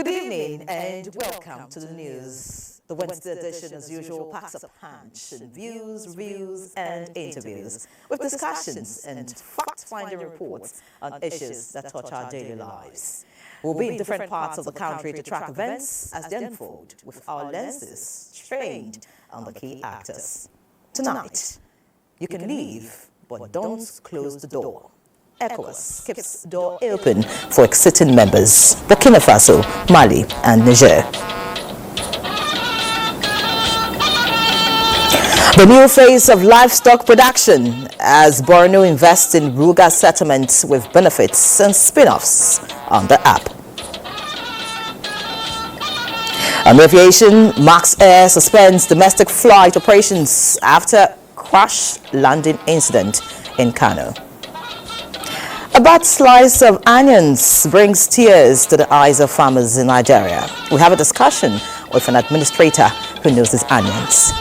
Good evening and welcome to the news. The Wednesday edition, as usual, packs a punch in views, reviews, and interviews with discussions and fact-finding reports on issues that touch our daily lives. We'll be in different parts of the country to track events as they unfold with our lenses trained on the key actors. Tonight, you can leave, but don't close the door. ECOWAS keeps door open for exiting members, Burkina Faso, Mali, and Niger. The new phase of livestock production as Borno invests in Ruga settlements with benefits and spin-offs on the app. And aviation, Max Air suspends domestic flight operations after crash landing incident in Kano. A bad slice of onions brings tears to the eyes of farmers in Nigeria. We have a discussion with an administrator who knows these onions.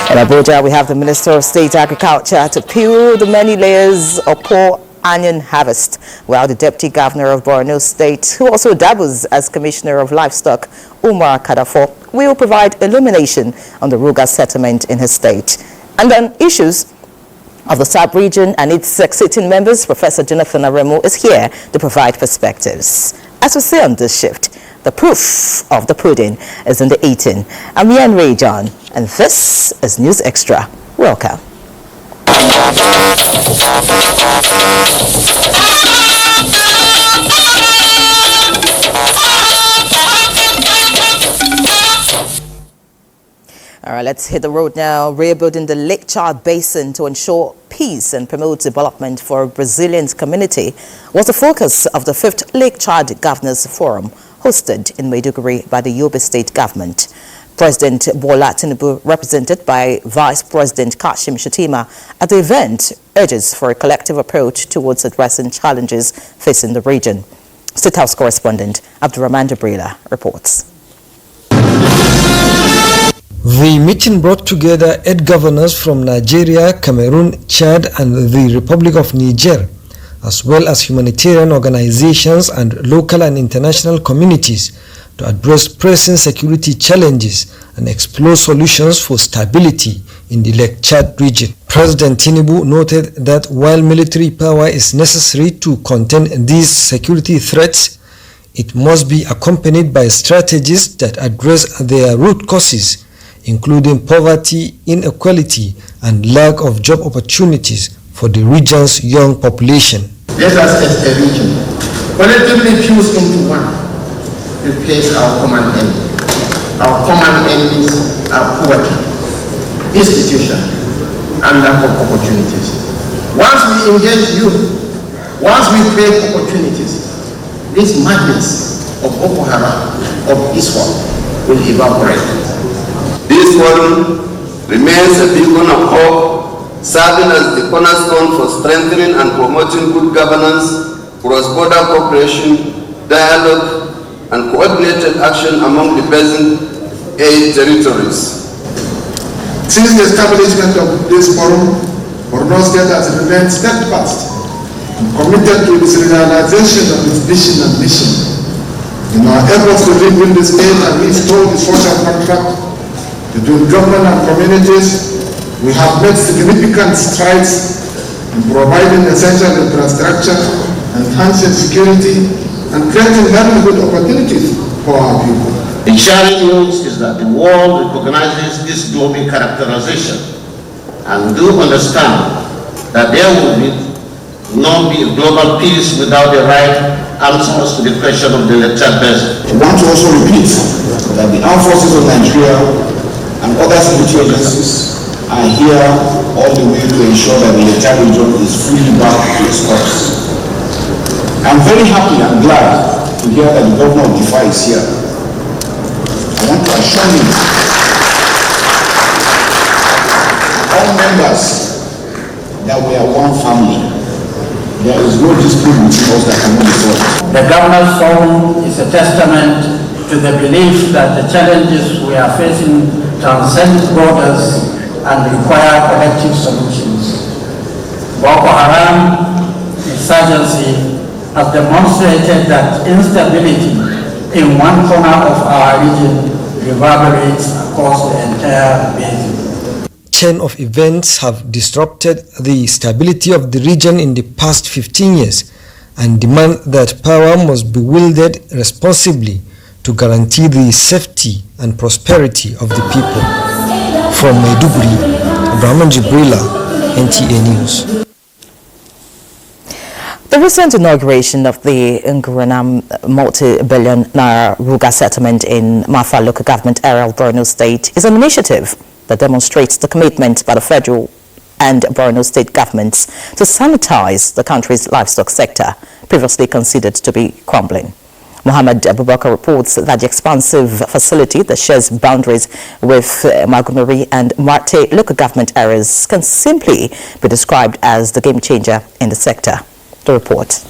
In Abuja, we have the Minister of State Agriculture to peel the many layers of poor onion harvest, while the Deputy Governor of Borno State, who also dabbles as Commissioner of Livestock, Umar Kadafo, will provide illumination on the Ruga settlement in his state. And on issues of the sub-region and its exiting members, Professor Jonathan Aremu is here to provide perspectives. As we say on this shift, the proof of the pudding is in the eating. I'm Ian Ray John, and this is News Extra. Welcome. All right, let's hit the road now. Rebuilding the Lake Chad Basin to ensure peace and promote development for a Brazilian community was the focus of the 5th Lake Chad Governors Forum hosted in Maiduguri by the Yobe State Government. President Bola Tinubu, represented by Vice President Kashim Shettima at the event, urges for a collective approach towards addressing challenges facing the region. State House correspondent Abdurrahman Jabrila reports. The meeting brought together 8 governors from Nigeria, Cameroon, Chad, and the Republic of Niger, as well as humanitarian organizations and local and international communities to address pressing security challenges and explore solutions for stability in the Lake Chad region. President Tinubu noted that while military power is necessary to contain these security threats, it must be accompanied by strategies that address their root causes, including poverty, inequality, and lack of job opportunities for the region's young population. Let us as a region collectively fuse into one to face our common enemy. Our common enemies are poverty, institution, and lack of opportunities. Once we engage youth, once we create opportunities, this madness of Boko Haram, of ISWAP, will evaporate. This forum remains a beacon of hope, serving as the cornerstone for strengthening and promoting good governance, cross-border cooperation, dialogue, and coordinated action among the basin 8 territories. Since the establishment of this forum, Borno State has remained steadfast and committed to its realization of its vision and mission. In our efforts to rebuild the state and restore the social contract between government and communities, we have made significant strides in providing essential infrastructure, enhancing security, and creating livelihood opportunities for our people. The sharing news is that the world recognizes this global characterization and do understand that there will not be global peace without the right answers to the question of the Lake Chad Basin. I want to also repeat that the armed forces of Nigeria and other security agencies are here all the way to ensure that the entire region is fully back to its course. I'm very happy and glad to hear that the governor of DeFi is here. I want to assure you, all members, that we are one family. There is no dispute between us that cannot be solved. The Governors Forum is a testament to the belief that the challenges we are facing transcend borders and require collective solutions. Boko Haram, insurgency has demonstrated that instability in one corner of our region reverberates across the entire basin. Chain of events have disrupted the stability of the region in the past 15 years and demand that power must be wielded responsibly to guarantee the safety and prosperity of the people. From Maiduguri, Abraham Jibrila, NTA News. The recent inauguration of the Ngurenam multi-billion naira Ruga settlement in Mafa local government area of Borno State is an initiative that demonstrates the commitment by the federal and Borno State governments to sanitize the country's livestock sector, previously considered to be crumbling. Muhammad Abubakar reports that the expansive facility that shares boundaries with Magumeri and Marte local government areas can simply be described as the game changer in the sector. The report.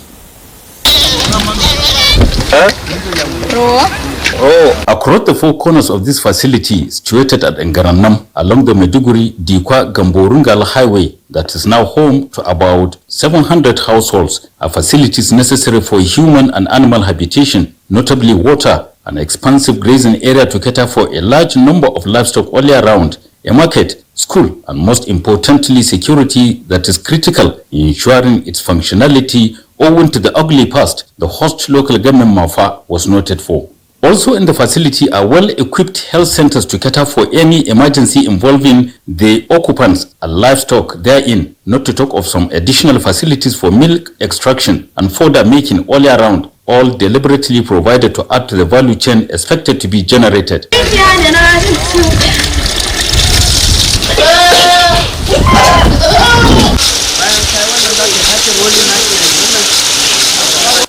Across the four corners of this facility, situated at Ngaranam along the Maiduguri Dikwa Gamborungal highway that is now home to about 700 households, are facilities necessary for human and animal habitation, notably water, an expansive grazing area to cater for a large number of livestock all year round, a market, school, and most importantly, security that is critical in ensuring its functionality owing to the ugly past the host local government Mafa was noted for. Also in the facility are well-equipped health centers to cater for any emergency involving the occupants and livestock therein, not to talk of some additional facilities for milk extraction and fodder making all year round, all deliberately provided to add to the value chain expected to be generated.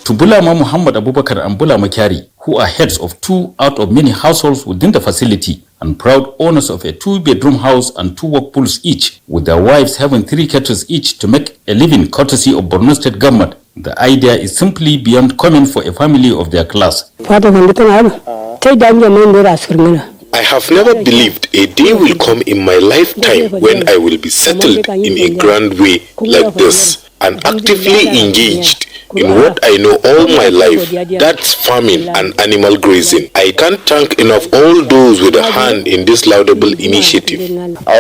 To Bulama Muhammad Abubakar and Bulama Kyari, who are heads of 2 out of many households within the facility and proud owners of a 2-bedroom house and 2 work pools each, with their wives having 3 kettles each to make a living courtesy of Borno State government, the idea is simply beyond common for a family of their class. I have never believed a day will come in my lifetime when I will be settled in a grand way like this and actively engaged in what I know all my life, that's farming and animal grazing. I can't thank enough all those with a hand in this laudable initiative. I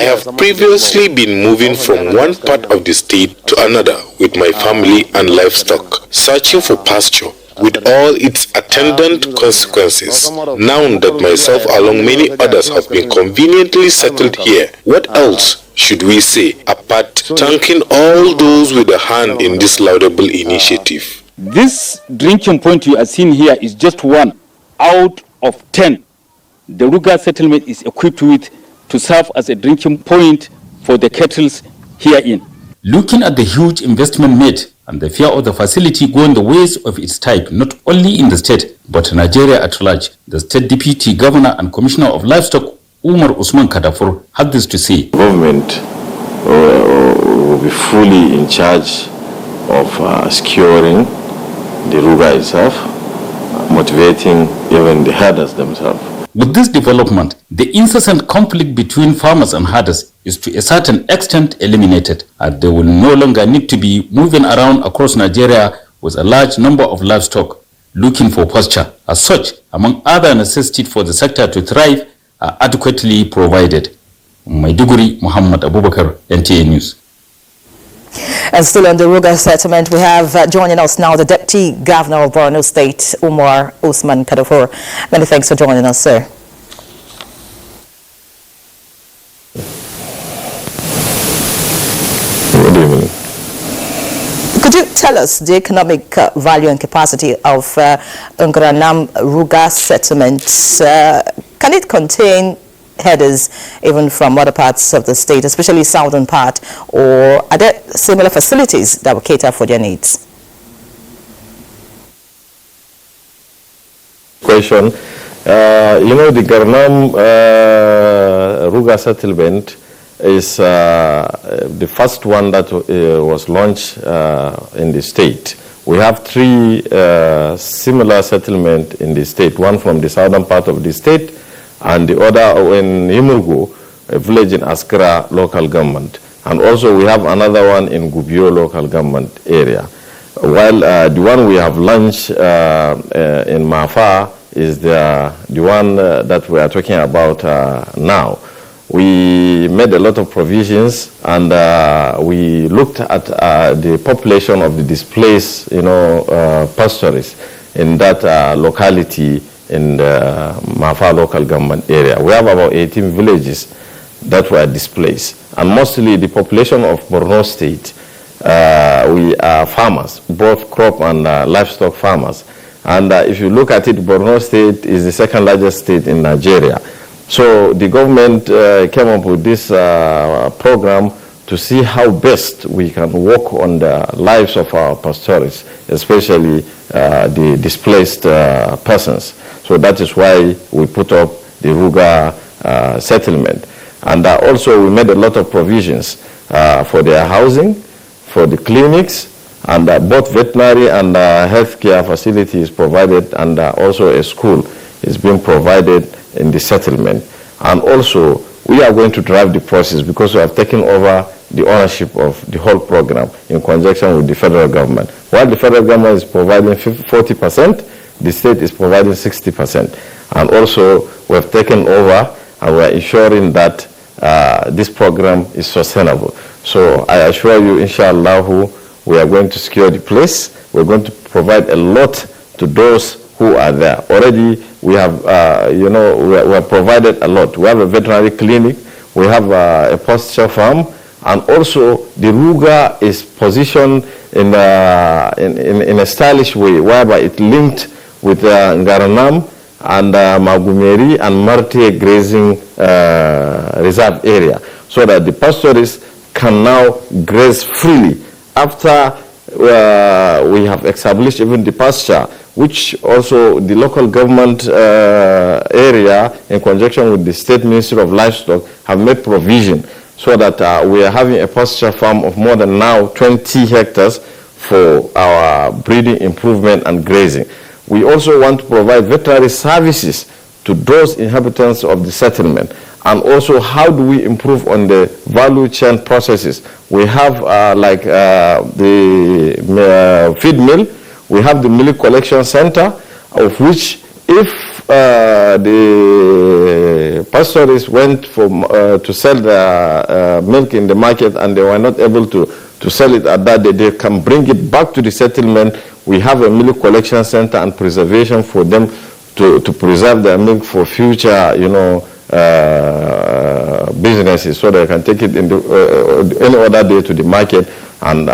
have previously been moving from one part of the state to another with my family and livestock, searching for pasture, with all its attendant consequences. Now that myself along many others have been conveniently settled here, what else should we say apart thanking all those with a hand in this laudable initiative? This drinking point you are seeing here is just 1 out of 10 the Ruga settlement is equipped with to serve as a drinking point for the kettles herein. Looking at the huge investment made and the fear of the facility going the ways of its type, not only in the state, but Nigeria at large, the State Deputy Governor and Commissioner of Livestock, Umar Usman Kadafur, had this to say. Government will be fully in charge of securing the Ruga itself, motivating even the herders themselves. With this development, the incessant conflict between farmers and herders is to a certain extent eliminated, and they will no longer need to be moving around across Nigeria with a large number of livestock looking for pasture. As such, among other necessities for the sector to thrive are adequately provided. Maiduguri, Muhammad Abubakar, NTA News. And still on the Ruga settlement, we have joining us now the Deputy Governor of Borno State, Umar Usman Kadafur. Many thanks for joining us, sir. Good evening. Could you tell us the economic value and capacity of Ngurenam Ruga settlement? Can it contain headers even from other parts of the state, especially southern part, or are there similar facilities that will cater for their needs? Question. The Ngurenam Ruga settlement is the first one that was launched in the state. We have 3 similar settlements in the state, one from the southern part of the state and the other in Imurgu, a village in Askara local government. And also we have another one in Gubbio local government area. While the one we have launched in Mafa is the one that we are talking about now. We made a lot of provisions, and we looked at the population of the displaced, pastoralists in that locality in the Mafa local government area. We have about 18 villages that were displaced, and mostly the population of Borno State, we are farmers, both crop and livestock farmers. And if you look at it, Borno State is the second largest state in Nigeria. So the government came up with this program to see how best we can work on the lives of our pastoralists, especially the displaced persons. So that is why we put up the Ruga settlement. And also we made a lot of provisions for their housing, for the clinics, and both veterinary and healthcare facilities provided, and also a school is being provided in the settlement. And also we are going to drive the process because we have taken over the ownership of the whole program in conjunction with the federal government. While the federal government is providing 40%, the state is providing 60%. And also we have taken over and we are ensuring that this program is sustainable. So I assure you, inshallah, we are going to secure the place. We're going to provide a lot to those who are there. Already we have, we have provided a lot. We have a veterinary clinic, we have a pasture farm, and also the Ruga is positioned in a stylish way, whereby it linked with Ngaranam and Magumeri and Marte grazing reserve area, so that the pastoralists can now graze freely after we have established even the pasture, which also the local government area in conjunction with the State Ministry of Livestock have made provision so that we are having a pasture farm of more than now 20 hectares for our breeding improvement and grazing. We also want to provide veterinary services to those inhabitants of the settlement. And also, how do we improve on the value chain processes? We have the feed mill, we have the milk collection center, of which if the pastoralists went to sell the milk in the market and they were not able to sell it at that day, they can bring it back to the settlement. We have a milk collection center and preservation for them to preserve their milk for future, businesses, so they can take it in any other day to the market and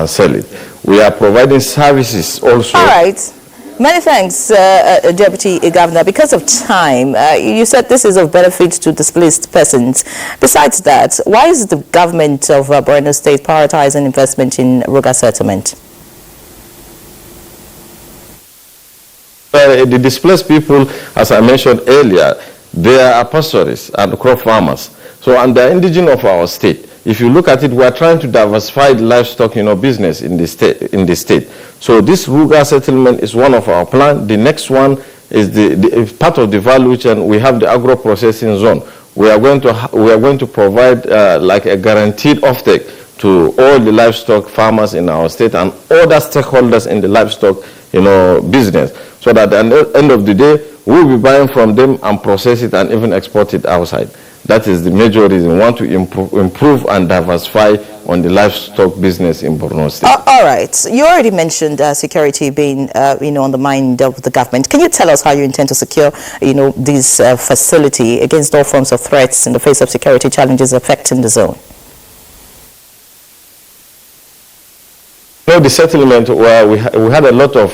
sell it. We are providing services also. All right. Many thanks, Deputy Governor. Because of time, you said this is of benefit to displaced persons. Besides that, why is the government of Borno State prioritizing investment in Ruga settlement? The displaced people, as I mentioned earlier, they are pastoralists and crop farmers. So, and they are indigenous of our state. If you look at it, we are trying to diversify the livestock, business in the state. So this Ruga settlement is one of our plans. The next one is the part of the value chain. We have the agro-processing zone. We are going to provide like a guaranteed offtake to all the livestock farmers in our state and other stakeholders in the livestock, business. So that at the end of the day, we'll be buying from them and process it and even export it outside. That is the major reason. We want to improve and diversify on the livestock business in Borno State. All right. You already mentioned security being, on the mind of the government. Can you tell us how you intend to secure, this facility against all forms of threats in the face of security challenges affecting the zone? The settlement, where we had a lot of,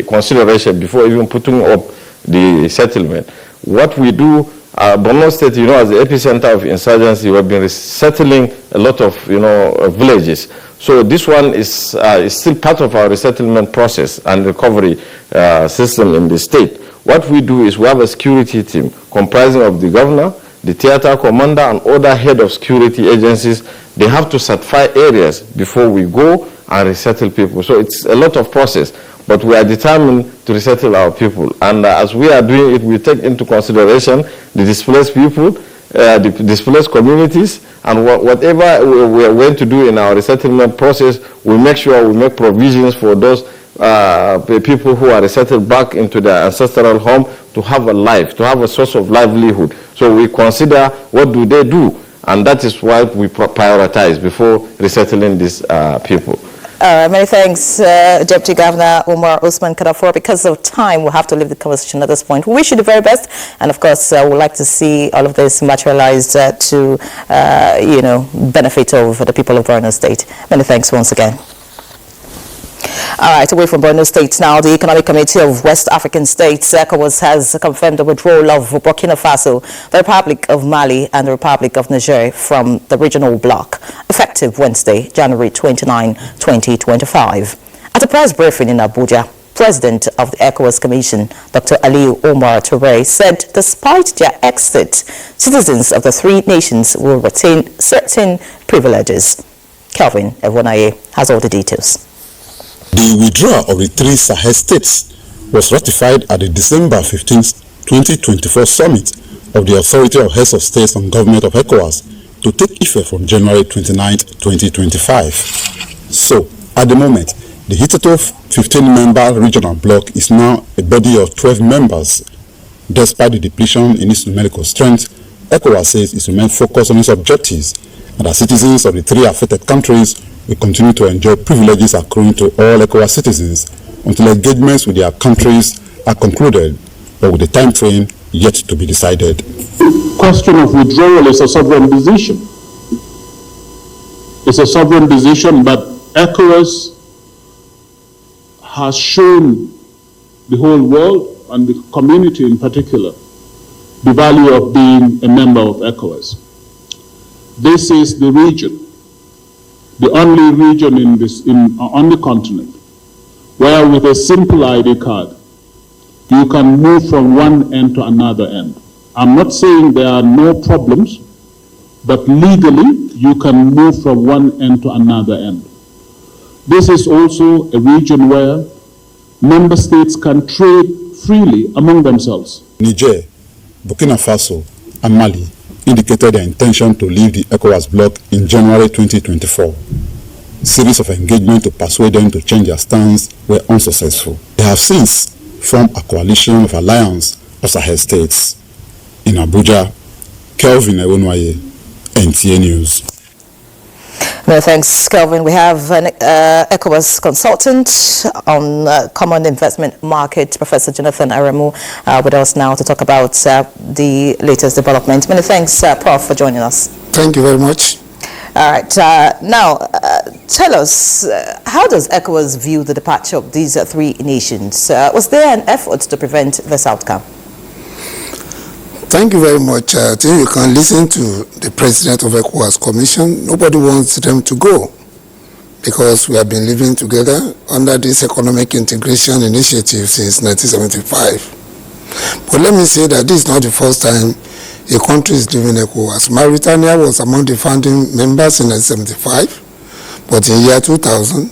consideration before even putting up the settlement. What we do, Borno State, as the epicenter of insurgency, we have been resettling a lot of, villages. So this one is still part of our resettlement process and recovery system in the state. What we do is we have a security team comprising of the governor, the theater commander, and other head of security agencies. They have to certify areas before we go and resettle people. So it's a lot of process, but we are determined to resettle our people. And as we are doing it, we take into consideration the displaced people, the displaced communities, and whatever we are going to do in our resettlement process, we make sure we make provisions for those people who are resettled back into their ancestral home to have a life, to have a source of livelihood. So we consider what do they do, and that is what we prioritize before resettling these people. Many thanks, Deputy Governor Umar Usman Kadafor. Because of time, we'll have to leave the conversation at this point. We wish you the very best, and of course, we'd like to see all of this materialized to, benefit of the people of Borno State. Many thanks once again. All right, away from Borno State now, the Economic Committee of West African States, ECOWAS, has confirmed the withdrawal of Burkina Faso, the Republic of Mali, and the Republic of Niger from the regional bloc, effective Wednesday, January 29, 2025. At a press briefing in Abuja, President of the ECOWAS Commission, Dr. Aliyu Omar Toure, said despite their exit, citizens of the three nations will retain certain privileges. Kelvin Evonaye has all the details. The withdrawal of the three Sahel states was ratified at the December 15, 2024 summit of the Authority of Heads of States and Government of ECOWAS to take effect from January 29, 2025. So, at the moment, the hitherto 15-member regional bloc is now a body of 12 members. Despite the depletion in its numerical strength, ECOWAS says it remains focused on its objectives, and that citizens of the three affected countries will continue to enjoy privileges accruing to all ECOWAS citizens until engagements with their countries are concluded, but with the time frame yet to be decided. The question of withdrawal is a sovereign decision. It's a sovereign decision, but ECOWAS has shown the whole world and the community in particular the value of being a member of ECOWAS. This is the region, the only region on the continent where with a simple ID card you can move from one end to another end. I'm not saying there are no problems, but legally you can move from one end to another end. This is also a region where member states can trade freely among themselves. Niger, Burkina Faso, and Mali indicated their intention to leave the ECOWAS bloc in January 2024. Series of engagements to persuade them to change their stance were unsuccessful. They have since formed a coalition of alliance of Sahel states. In Abuja, Kelvin Ewonwaye, NTA News. No, thanks, Kelvin. We have an ECOWAS consultant on common investment market, Professor Jonathan Aremu, with us now to talk about the latest development. Many thanks, Prof, for joining us. Thank you very much. All right. Now, tell us, how does ECOWAS view the departure of these three nations? Was there an effort to prevent this outcome? Thank you very much. I think you can listen to the president of ECOWAS Commission. Nobody wants them to go because we have been living together under this economic integration initiative since 1975. But let me say that this is not the first time a country is leaving ECOWAS. Mauritania was among the founding members in 1975, but in year 2000,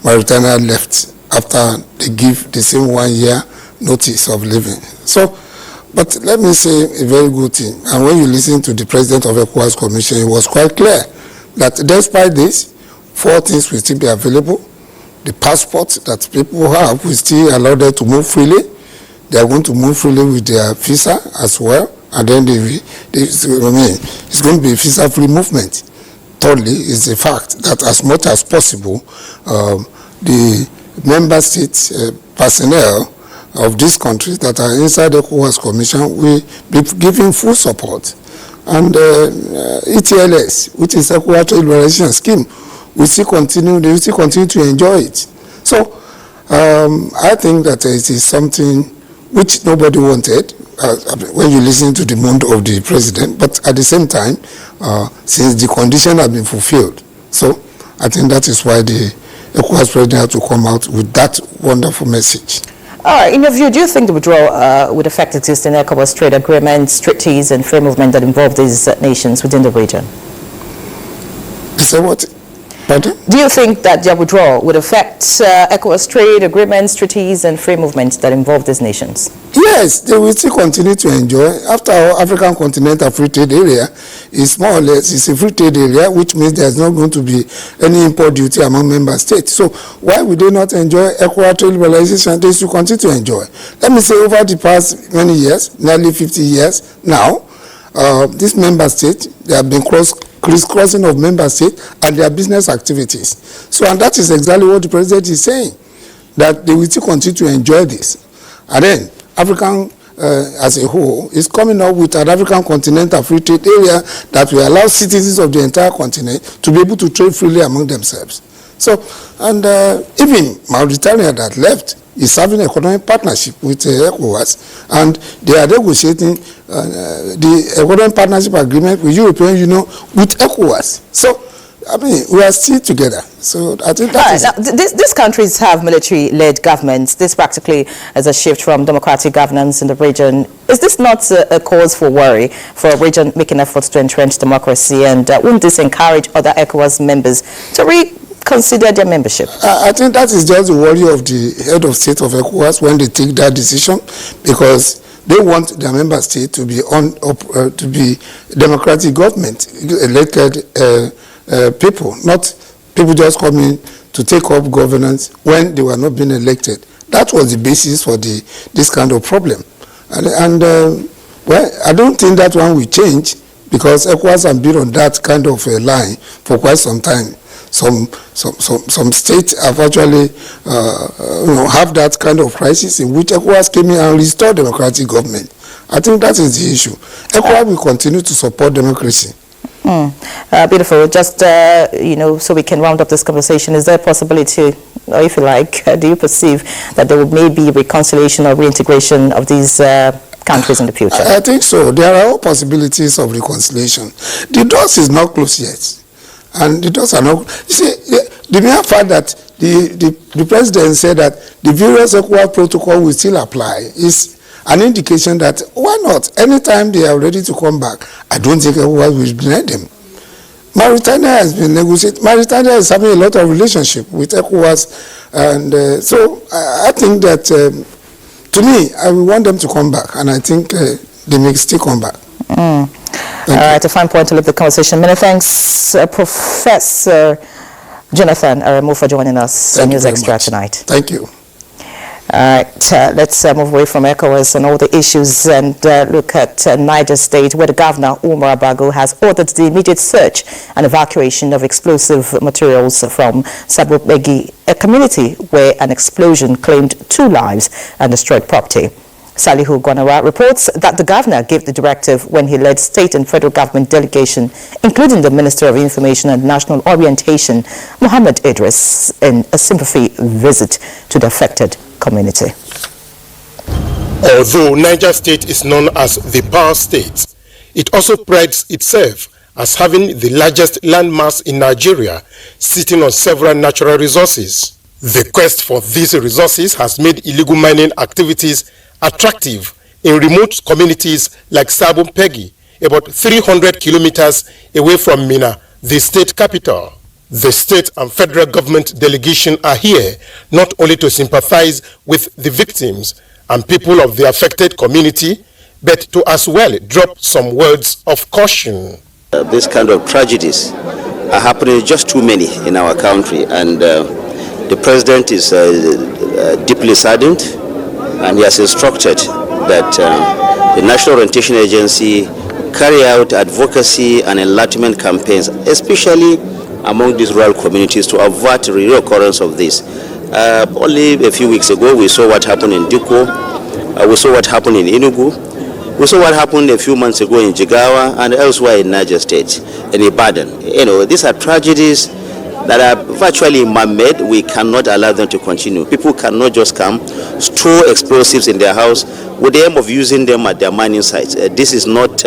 Mauritania left after they give the same 1 year notice of leaving. But let me say a very good thing, and when you listen to the president of ECOWAS Commission, it was quite clear that despite this, 4 things will still be available. The passport that people have will still allow them to move freely. They are going to move freely with their visa as well, and then it's going to be a visa-free movement. Thirdly, is the fact that as much as possible, the member states personnel of these countries that are inside the ECOWAS Commission will be giving full support. And ETLS, which is ECOWAS Trade Liberalization Scheme, they will still continue to enjoy it. So I think that it is something which nobody wanted when you listen to the mood of the president, but at the same time, since the condition has been fulfilled. So I think that is why the ECOWAS president had to come out with that wonderful message. All right, in your view, do you think the withdrawal would affect existing ECOWAS trade agreements, treaties, and free movement that involve these nations within the region? You say what? Pardon? Do you think that their withdrawal would affect ECOWAS trade agreements, treaties, and free movements that involve these nations? Yes, they will still continue to enjoy. After all, African Continental Free Trade Area is more or less it's a free trade area, which means there's not going to be any import duty among member states. So why would they not enjoy equal trade liberalization? They should continue to enjoy. Let me say, over the past many years, nearly 50 years now, these member states, they have been crisscrossing of member states and their business activities. So, and that is exactly what the president is saying, that they will still continue to enjoy this. And then African as a whole is coming up with an African Continental Free Trade Area that will allow citizens of the entire continent to be able to trade freely among themselves. So, and even Mauritania that left is having an economic partnership with ECOWAS, and they are negotiating the economic partnership agreement with European Union with ECOWAS. So, I mean, we are still together. So I think that is... These countries have military-led governments. This practically is a shift from democratic governance in the region. Is this not a cause for worry for a region making efforts to entrench democracy? And wouldn't this encourage other ECOWAS members to reconsider their membership? I think that is just the worry of the head of state of ECOWAS when they take that decision, because they want their member state to be to be democratic government, elected people, not people just coming to take up governance when they were not being elected. That was the basis for this kind of problem. And well, I don't think that one will change, because ECOWAS have been on that kind of a line for quite some time. Some states have actually have that kind of crisis in which ECOWAS came in and restored democratic government. I think that is the issue. ECOWAS will continue to support democracy. Beautiful. Just, so we can round up this conversation, is there a possibility, or if you like, do you perceive that there may be reconciliation or reintegration of these countries in the future? I think so. There are all possibilities of reconciliation. The doors is not closed yet. And the doors are not... You see, the mere fact that the president said that the various ECOWAS protocol will still apply is an indication that why not? Anytime they are ready to come back, I don't think ECOWAS will deny them. Mauritania has been negotiating. Mauritania is having a lot of relationship with ECOWAS, and so I think that to me, I will want them to come back, and I think they may still come back. All right, a fine point to leave the conversation. Many thanks, Professor Jonathan Aremu, for joining us on News Extra tonight. Thank you. All right, let's move away from ECOWAS and all the issues and look at Niger State, where the governor, Umar Bago, has ordered the immediate search and evacuation of explosive materials from Sabubegi, a community where an explosion claimed 2 lives and destroyed property. Salihu Gwanara reports that the governor gave the directive when he led state and federal government delegation, including the Minister of Information and National Orientation, Muhammad Idris, in a sympathy visit to the affected community. Although Niger State is known as the Power State, it also prides itself as having the largest landmass in Nigeria, sitting on several natural resources. The quest for these resources has made illegal mining activities attractive in remote communities like Sabon Pegi, about 300 kilometers away from Mina, the state capital. The state and federal government delegation are here not only to sympathize with the victims and people of the affected community, but to as well drop some words of caution. This kind of tragedies are happening just too many in our country, and the president is deeply saddened, and he has instructed that the National Orientation Agency carry out advocacy and enlightenment campaigns, especially among these rural communities, to avert the reoccurrence of this. Only a few weeks ago, we saw what happened in Diko, we saw what happened in Enugu, we saw what happened a few months ago in Jigawa and elsewhere in Niger State, in Ibadan. These are tragedies that are virtually man-made. We cannot allow them to continue. People cannot just come, store explosives in their house with the aim of using them at their mining sites. This is not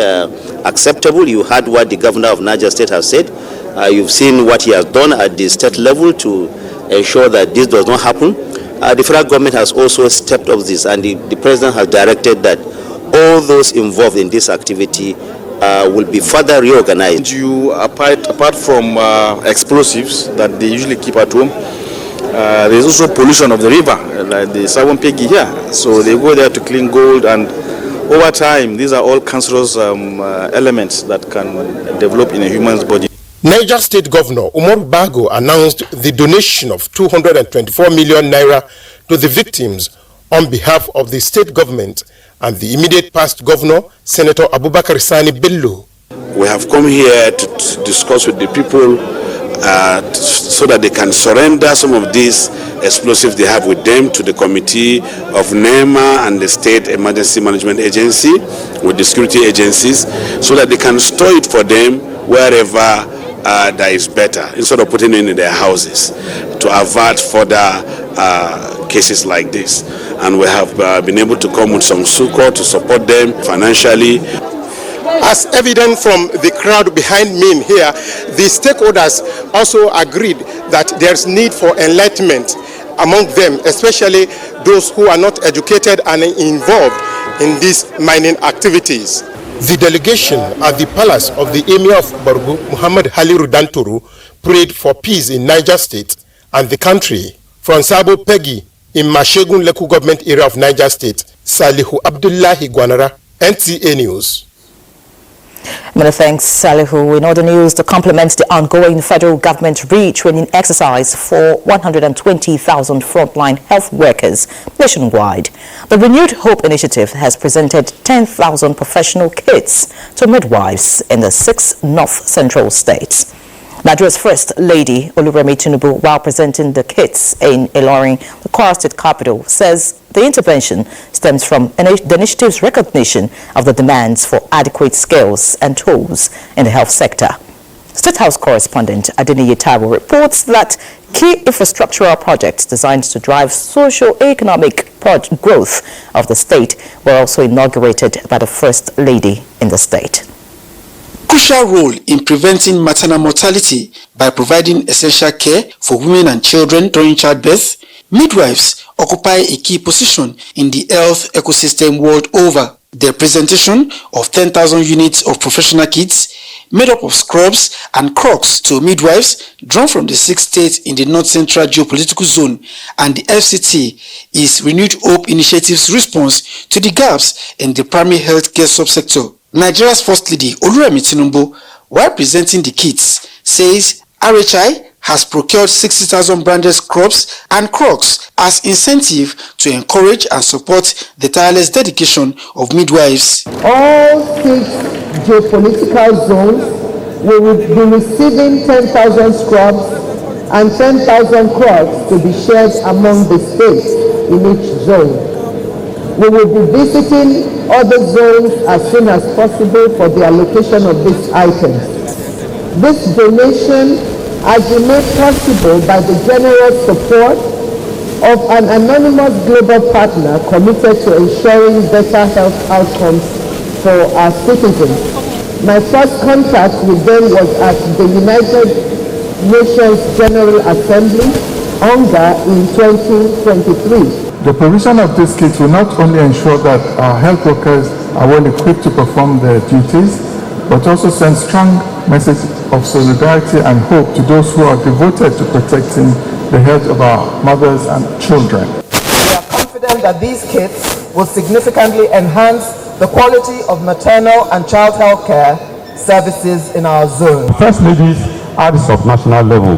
acceptable. You heard what the governor of Niger State has said. You've seen what he has done at the state level to ensure that this does not happen. The federal government has also stepped up this, and the president has directed that all those involved in this activity will be further reorganized. Apart from explosives that they usually keep at home, there's also pollution of the river, like the Pegi here. So they go there to clean gold, and over time, these are all cancerous elements that can develop in a human's body. Niger State Governor Umar Bago announced the donation of 224 million naira to the victims on behalf of the state government and the immediate past governor, Senator Abubakar Sani Bello. We have come here to discuss with the people so that they can surrender some of these explosives they have with them to the committee of NEMA and the State Emergency Management Agency with the security agencies, so that they can store it for them wherever that is better, instead of putting it in their houses, to avert further cases like this. And we have been able to come with some succor to support them financially. As evident from the crowd behind me here, the stakeholders also agreed that there's need for enlightenment among them, especially those who are not educated and involved in these mining activities. The delegation at the palace of the Emir of Borgu, Muhammad Haliru Danturu, prayed for peace in Niger State and the country. From Sabo Pegi in Mashegun Leku government area of Niger State, Salihu Abdullahi Gwanara, NTA News. Many thanks, Salihu. In other news, to complement the ongoing federal government retraining exercise for 120,000 frontline health workers nationwide, the Renewed Hope Initiative has presented 10,000 professional kits to midwives in the 6 North Central states. Nigeria's First Lady, Oluremi Tinubu, while presenting the kits in Ilorin, the Kwara State capital, says the intervention stems from the initiative's recognition of the demands for adequate skills and tools in the health sector. State House correspondent Adeniyi Taiwo reports that key infrastructural projects designed to drive socio-economic growth of the state were also inaugurated by the First Lady in the state. Crucial role in preventing maternal mortality by providing essential care for women and children during childbirth, midwives occupy a key position in the health ecosystem world over. The presentation of 10,000 units of professional kits made up of scrubs and crocs to midwives drawn from the 6 states in the North Central Geopolitical Zone and the FCT is Renewed Hope Initiative's response to the gaps in the primary health care subsector. Nigeria's First Lady, Oluremi Tinubu, while presenting the kits, says RHI has procured 60,000 branded scrubs and crocs as incentive to encourage and support the tireless dedication of midwives. All 6 geopolitical zones will be receiving 10,000 scrubs and 10,000 crocs to be shared among the states in each zone. We will be visiting other zones as soon as possible for the allocation of these items. This donation has been made possible by the generous support of an anonymous global partner committed to ensuring better health outcomes for our citizens. My first contact with them was at the United Nations General Assembly, UNGA, in 2023. The provision of these kits will not only ensure that our health workers are well equipped to perform their duties, but also send strong message of solidarity and hope to those who are devoted to protecting the health of our mothers and children. We are confident that these kits will significantly enhance the quality of maternal and child health care services in our zone. First ladies at the subnational level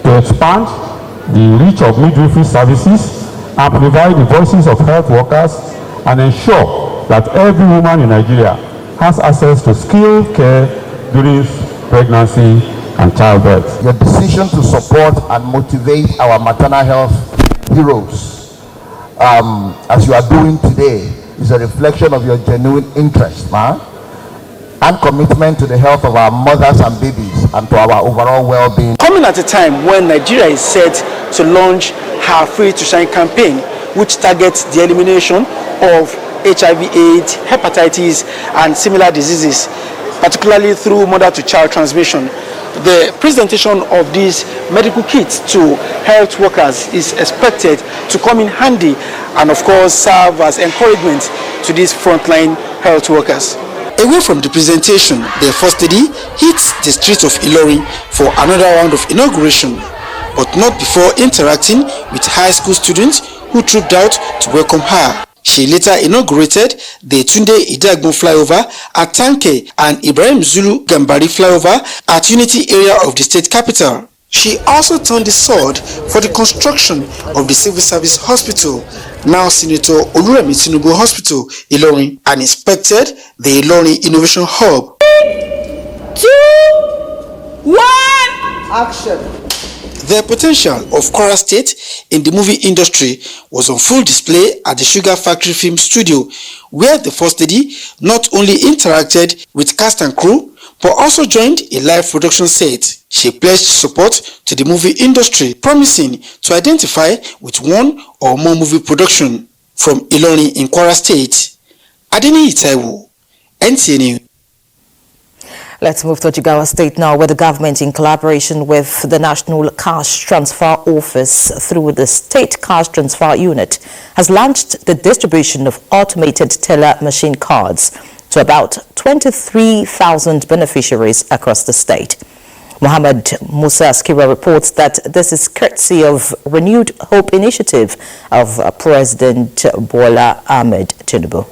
to expand the reach of midwifery services and provide the voices of health workers and ensure that every woman in Nigeria has access to skilled care during pregnancy and childbirth. Your decision to support and motivate our maternal health heroes, as you are doing today, is a reflection of your genuine interest, and commitment to the health of our mothers and babies and to our overall well-being. Coming at a time when Nigeria is set to launch her Free to Shine campaign, which targets the elimination of HIV/AIDS, hepatitis, and similar diseases, particularly through mother-to-child transmission. The presentation of these medical kits to health workers is expected to come in handy and, of course, serve as encouragement to these frontline health workers. Away from the presentation, the First Lady hits the streets of Ilorin for another round of inauguration, but not before interacting with high school students who trooped out to welcome her. She later inaugurated the Tunde Idagbon flyover at Tanke and Ibrahim Zulu Gambari flyover at Unity area of the state capital. She also turned the sword for the construction of the Civil Service Hospital, now Senator Oluremi Tinubu Hospital, Ilorin, and inspected the Ilorin Innovation Hub. 2, 1, action. The potential of Kwara State in the movie industry was on full display at the Sugar Factory Film Studio, where the First Lady not only interacted with cast and crew, but also joined a live production set. She pledged support to the movie industry, promising to identify with one or more movie production. From Ilorin in Kwara State, Adeni Itaiwo, NTA. Let's move to Jigawa State now, where the government, in collaboration with the National Cash Transfer Office through the State Cash Transfer Unit, has launched the distribution of automated teller machine cards to about 23,000 beneficiaries across the state. Mohammed Musa Askira reports that this is courtesy of Renewed Hope initiative of President Bola Ahmed Tinubu.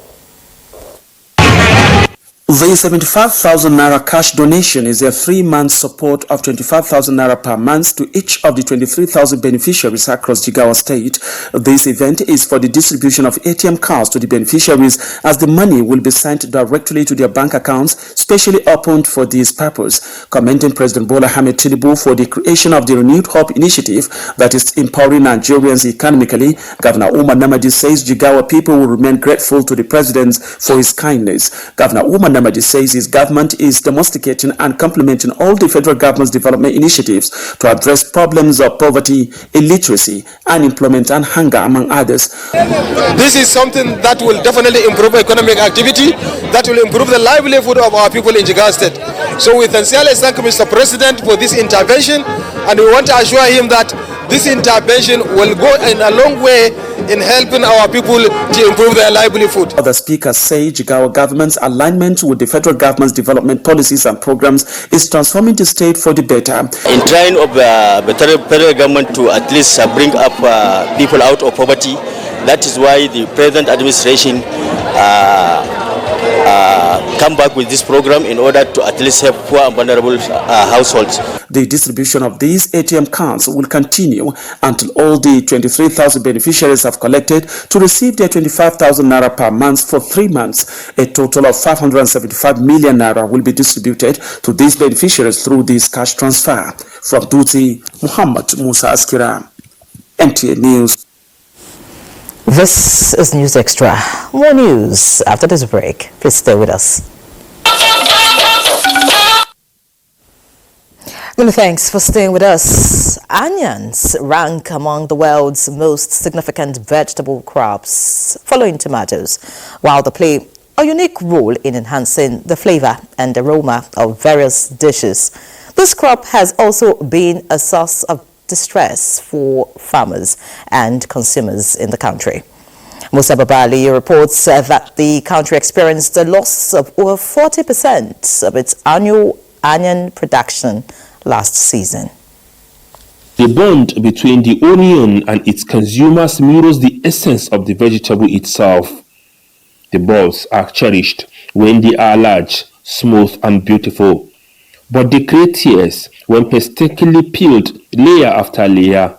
The 75,000 Naira cash donation is a 3-month support of 25,000 Naira per month to each of the 23,000 beneficiaries across Jigawa State. This event is for the distribution of ATM cards to the beneficiaries, as the money will be sent directly to their bank accounts, specially opened for this purpose. Commending President Bola Ahmed Tinubu for the creation of the Renewed Hope initiative that is empowering Nigerians economically, Governor Umar Namadi says Jigawa people will remain grateful to the President for his kindness. Governor Umar Namadi says his government is domesticating and complementing all the federal government's development initiatives to address problems of poverty, illiteracy, unemployment, and hunger, among others. This is something that will definitely improve economic activity, that will improve the livelihood of our people in Jigawa State. So we sincerely thank Mr. President for this intervention, and we want to assure him that this intervention will go in a long way in helping our people to improve their livelihood. Other speakers say Jigawa government's alignment with the federal government's development policies and programs is transforming the state for the better. In trying of the federal government to at least bring up people out of poverty, that is why the present administration come back with this program in order to at least help poor and vulnerable households. The distribution of these ATM cards will continue until all the 23,000 beneficiaries have collected to receive their 25,000 Naira per month for 3 months. A total of 575 million Naira will be distributed to these beneficiaries through this cash transfer. From Duty, Muhammad Musa Askira, NTA News. This is News Extra. More news after this break. Please stay with us. Many thanks for staying with us. Onions rank among the world's most significant vegetable crops, following tomatoes, while they play a unique role in enhancing the flavor and aroma of various dishes. This crop has also been a source of distress for farmers and consumers in the country. Musa Babali reports that the country experienced a loss of over 40% of its annual onion production last season. The bond between the onion and its consumers mirrors the essence of the vegetable itself. The bulbs are cherished when they are large, smooth, and beautiful, but they create tears when painstakingly peeled layer after layer.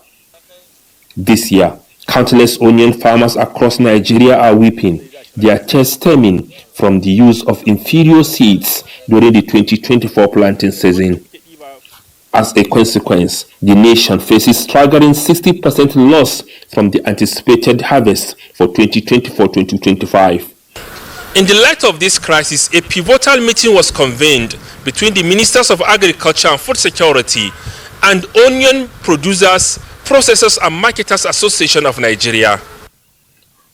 This year, countless onion farmers across Nigeria are weeping, their tears stemming from the use of inferior seeds during the 2024 planting season. As a consequence, the nation faces staggering 60% loss from the anticipated harvest for 2024-2025. In the light of this crisis, a pivotal meeting was convened between the Ministers of Agriculture and Food Security and Onion Producers, Processors and Marketers Association of Nigeria.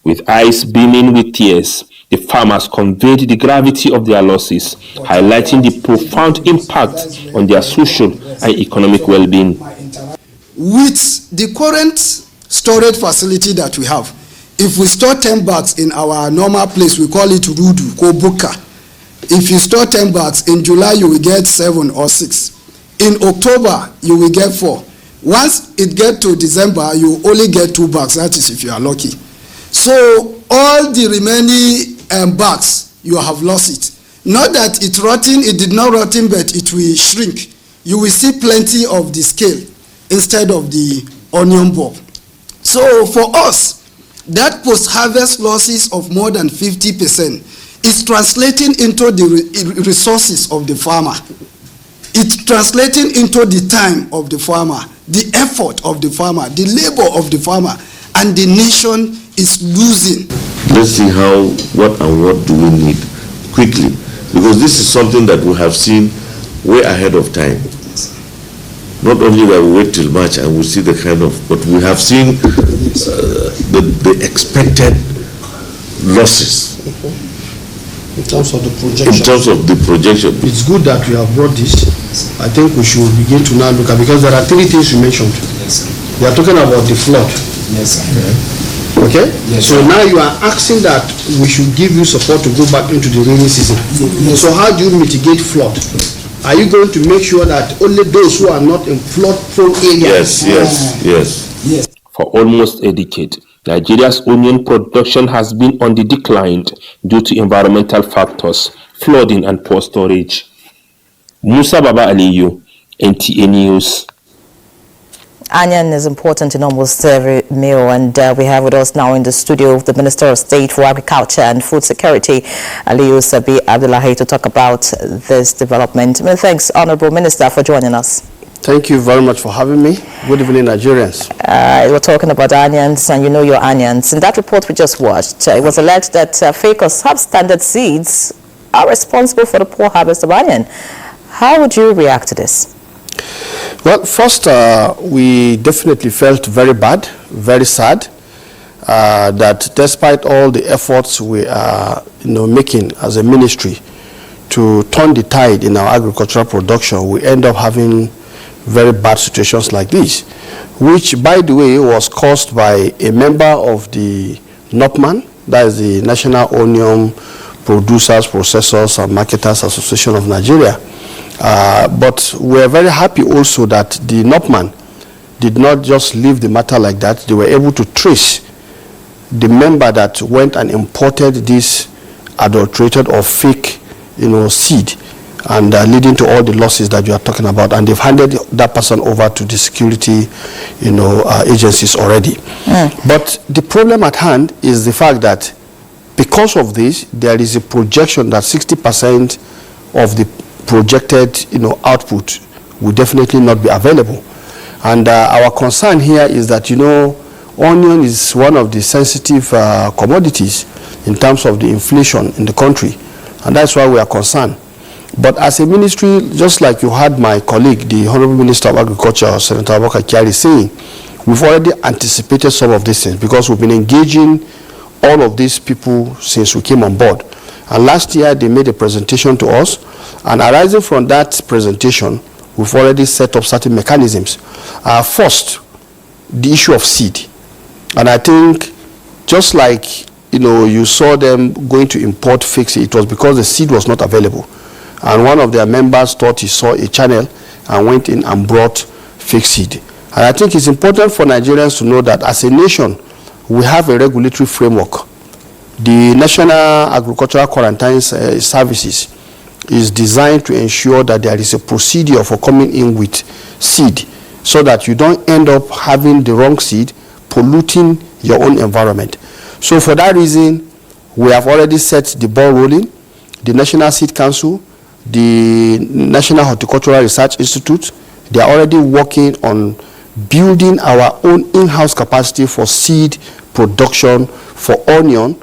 With eyes beaming with tears, the farmers conveyed the gravity of their losses, highlighting the profound impact on their social and economic well-being. With the current storage facility that we have, if we store 10 bags in our normal place, we call it Rudu, Kobuka, If you store 10 bags, in July you will get 7 or 6. In October, you will get 4. Once it gets to December, you only get 2 bags. That is if you are lucky. So all the remaining bags, you have lost it. Not that it's rotting, it did not rotten, but it will shrink. You will see plenty of the scale instead of the onion bulb. So for us, that post-harvest losses of more than 50% is translating into the resources of the farmer. It's translating into the time of the farmer, the effort of the farmer, the labor of the farmer, and the nation is losing. Let's see what do we need quickly, because this is something that we have seen way ahead of time. Not only that we wait till March and we see the kind of, but we have seen the expected losses. In terms of the projection. In terms of the projection. It's good that you have brought this. I think we should begin to now look at, because there are 3 things you mentioned. Yes, sir. You are talking about the flood. Yes, sir. Okay? Yes, so sir. now you are asking that we should give you support to go back into the rainy season. Yes, so how do you mitigate flood? Are you going to make sure that only those who are not in flood-prone areas? Yes. For almost a decade, Nigeria's onion production has been on the decline due to environmental factors, flooding and poor storage. Musa Baba Aliyu, NTA News. Onion is important in almost every meal, and we have with us now in the studio the Minister of State for Agriculture and Food Security, Aliyu Sabi Abdullahi, to talk about this development. Many thanks, Honorable Minister, for joining us. Thank you very much for having me. Good evening, Nigerians. We're talking about onions, and you know your onions. In that report we just watched, it was alleged that fake or substandard seeds are responsible for the poor harvest of onion. How would you react to this? Well, first, we definitely felt very bad, very sad, that despite all the efforts we are making as a ministry to turn the tide in our agricultural production, we end up having very bad situations like this, which, by the way, was caused by a member of the NOPMAN, that is the National Onion Producers, Processors and Marketers Association of Nigeria. But we're very happy also that the NOPMAN did not just leave the matter like that. They were able to trace the member that went and imported this adulterated or fake seed, and leading to all the losses that you are talking about, and they've handed that person over to the security agencies already. But the problem at hand is the fact that because of this, there is a projection that 60% of the projected output will definitely not be available. And our concern here is that onion is one of the sensitive commodities in terms of the inflation in the country, and that's why we are concerned. But as a ministry, just like you had my colleague, the Honorable Minister of Agriculture, Senator Abubakar Kyari, saying, we've already anticipated some of these things because we've been engaging all of these people since we came on board. And last year, they made a presentation to us, and arising from that presentation, we've already set up certain mechanisms. First, the issue of seed. And I think just like you saw them going to import fake seed, it was because the seed was not available. And one of their members thought he saw a channel and went in and brought fake seed. And I think it's important for Nigerians to know that as a nation, we have a regulatory framework. The National Agricultural Quarantine Services is designed to ensure that there is a procedure for coming in with seed so that you don't end up having the wrong seed polluting your own environment. So for that reason, we have already set the ball rolling. The National Seed Council, the National Horticultural Research Institute, they are already working on building our own in-house capacity for seed production for onion,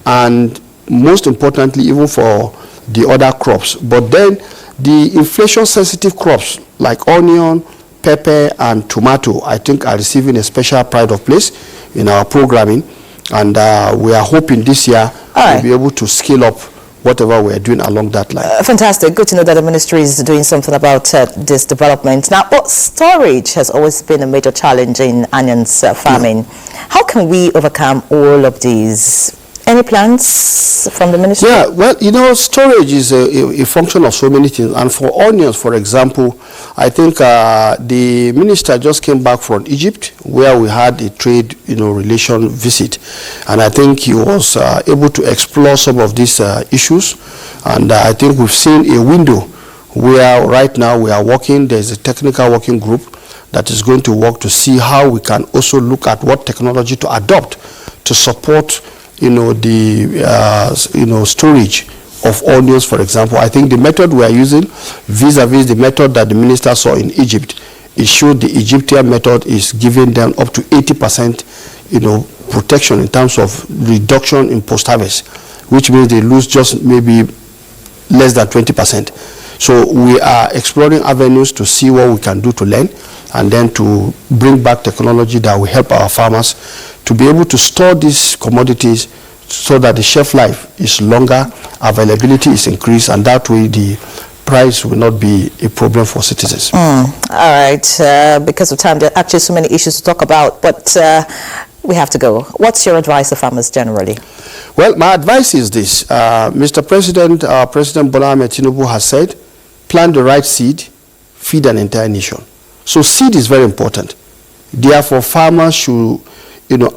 and most importantly, even for the other crops. But then the inflation-sensitive crops like onion, pepper, and tomato, I think, are receiving a special pride of place in our programming, and we are hoping this year we'll be able to scale up whatever we're doing along that line. Fantastic. Good to know that the ministry is doing something about this development. Now, storage has always been a major challenge in onions farming. How can we overcome all of these Any plans from the ministry? Yeah, well, you know, storage is a function of so many things. And for onions, for example, I think the minister just came back from Egypt, where we had a trade, relation visit. And I think he was able to explore some of these issues. And I think we've seen a window where right now we are working. There's a technical working group that is going to work to see how we can also look at what technology to adopt to support the storage of onions, for example. I think the method we are using vis-a-vis the method that the minister saw in Egypt, it showed the Egyptian method is giving them up to 80% protection in terms of reduction in post-harvest, which means they lose just maybe less than 20%. So we are exploring avenues to see what we can do to learn and then to bring back technology that will help our farmers to be able to store these commodities so that the shelf life is longer, availability is increased, and that way the price will not be a problem for citizens. All right, because of time, there are actually so many issues to talk about, but we have to go. What's your advice to farmers generally? Well, my advice is this. Mr. President, President Bola Ahmed Tinubu has said, plant the right seed, feed an entire nation. So seed is very important. Therefore, farmers should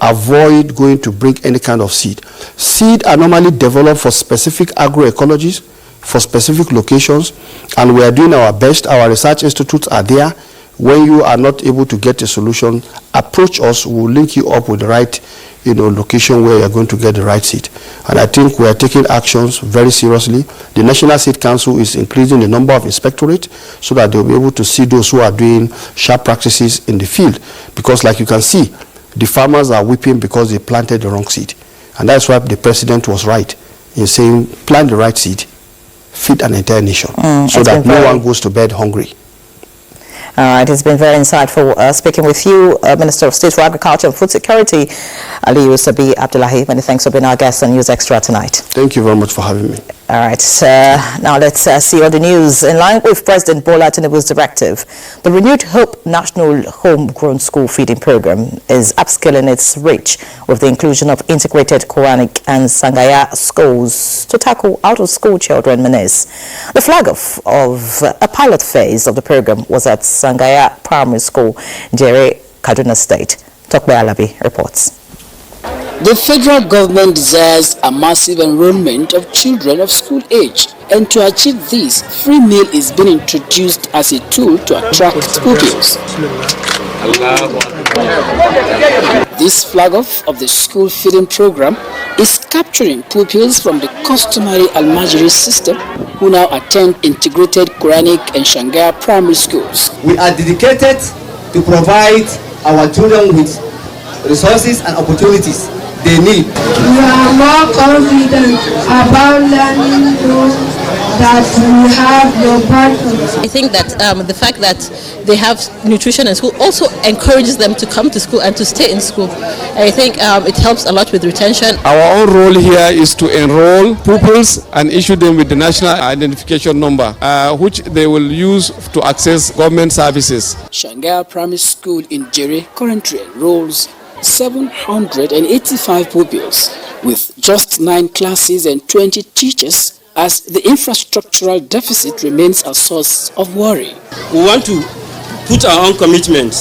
avoid going to bring any kind of seed. Seed are normally developed for specific agroecologies, for specific locations, and we are doing our best. Our research institutes are there. When you are not able to get a solution, approach us. We'll link you up with the right location where you're going to get the right seed. And I think we are taking actions very seriously. The National Seed Council is increasing the number of inspectorates so that they'll be able to see those who are doing sharp practices in the field. Because like you can see, the farmers are weeping because they planted the wrong seed. And that's why the president was right in saying, plant the right seed, feed an entire nation, so that no one goes to bed hungry. All right, it's been very insightful speaking with you, Minister of State for Agriculture and Food Security, Aliyu Sabi Abdullahi. Many thanks for being our guest on News Extra tonight. Thank you very much for having me. All right, now let's see all the news. In line with President Bola Tinubu's directive, the Renewed Hope National Homegrown School Feeding Program is upskilling its reach with the inclusion of integrated Quranic and Sangaya schools to tackle out-of-school children menace. The flag off of a pilot phase of the program was at Sangaya Primary School, Jere, Kaduna State. Tokbe Alabi reports. The federal government desires a massive enrollment of children of school age, and to achieve this, free meal is being introduced as a tool to attract pupils. This flag-off of the school feeding program is capturing pupils from the customary Al-Majri system who now attend integrated Quranic and Shangaya primary schools. We are dedicated to provide our children with resources and opportunities they need. We are more confident about learning those that we have your partners. I think that the fact that they have nutrition in school also encourages them to come to school and to stay in school. I think it helps a lot with retention. Our own role here is to enroll pupils and issue them with the national identification number, which they will use to access government services. Shangaya Primary School in Jere currently enrolls 785 pupils with just 9 classes and 20 teachers, as the infrastructural deficit remains a source of worry. We want to put our own commitment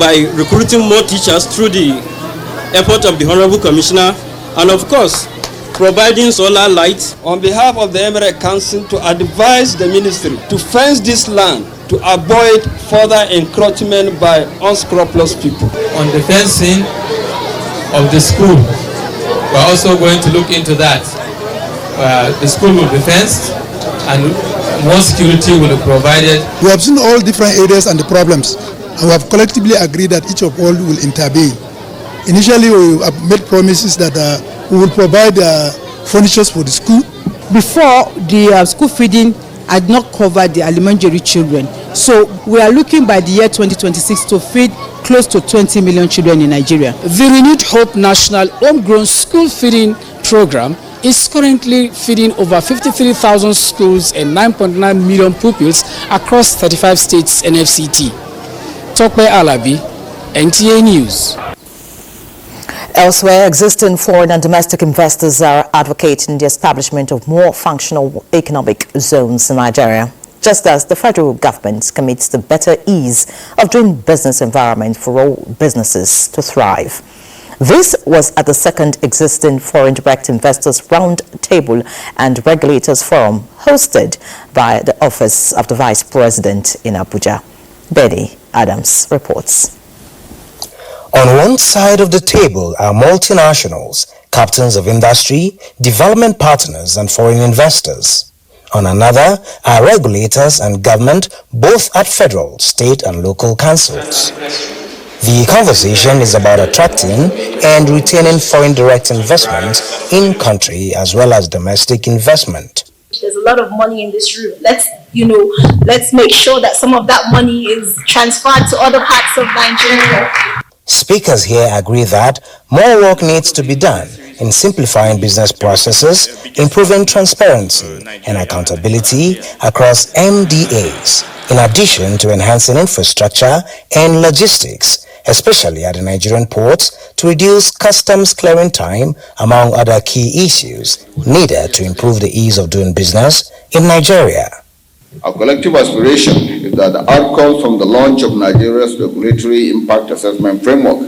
by recruiting more teachers through the effort of the Honorable Commissioner, and of course providing solar light. On behalf of the Emirate Council, to advise the ministry to fence this land to avoid further encroachment by unscrupulous people. On the fencing of the school, we're also going to look into that. The school will be fenced and more security will be provided. We have seen all different areas and the problems, and we have collectively agreed that each of all will intervene. Initially, we have made promises that we will provide furnitures for the school. Before, the school feeding had not covered the elementary children. So we are looking by the year 2026 to feed close to 20 million children in Nigeria. The Renewed Hope National Homegrown School Feeding Program is currently feeding over 53,000 schools and 9.9 million pupils across 35 states and FCT. Tokbe Alabi, NTA News. Elsewhere, existing foreign and domestic investors are advocating the establishment of more functional economic zones in Nigeria, just as the federal government commits to better ease of doing business environment for all businesses to thrive. This was at the second existing foreign direct investors roundtable and regulators forum hosted by the Office of the Vice President in Abuja. Betty Adams reports. On one side of the table are multinationals, captains of industry, development partners, and foreign investors. On another are regulators and government, both at federal, state, and local councils. The conversation is about attracting and retaining foreign direct investment in country as well as domestic investment. There's a lot of money in this room. Let's make sure that some of that money is transferred to other parts of Nigeria. Speakers here agree that more work needs to be done in simplifying business processes, improving transparency and accountability across MDAs, in addition to enhancing infrastructure and logistics, especially at the Nigerian ports, to reduce customs clearing time, among other key issues needed to improve the ease of doing business in Nigeria. Our collective aspiration is that the outcomes from the launch of Nigeria's regulatory impact assessment framework,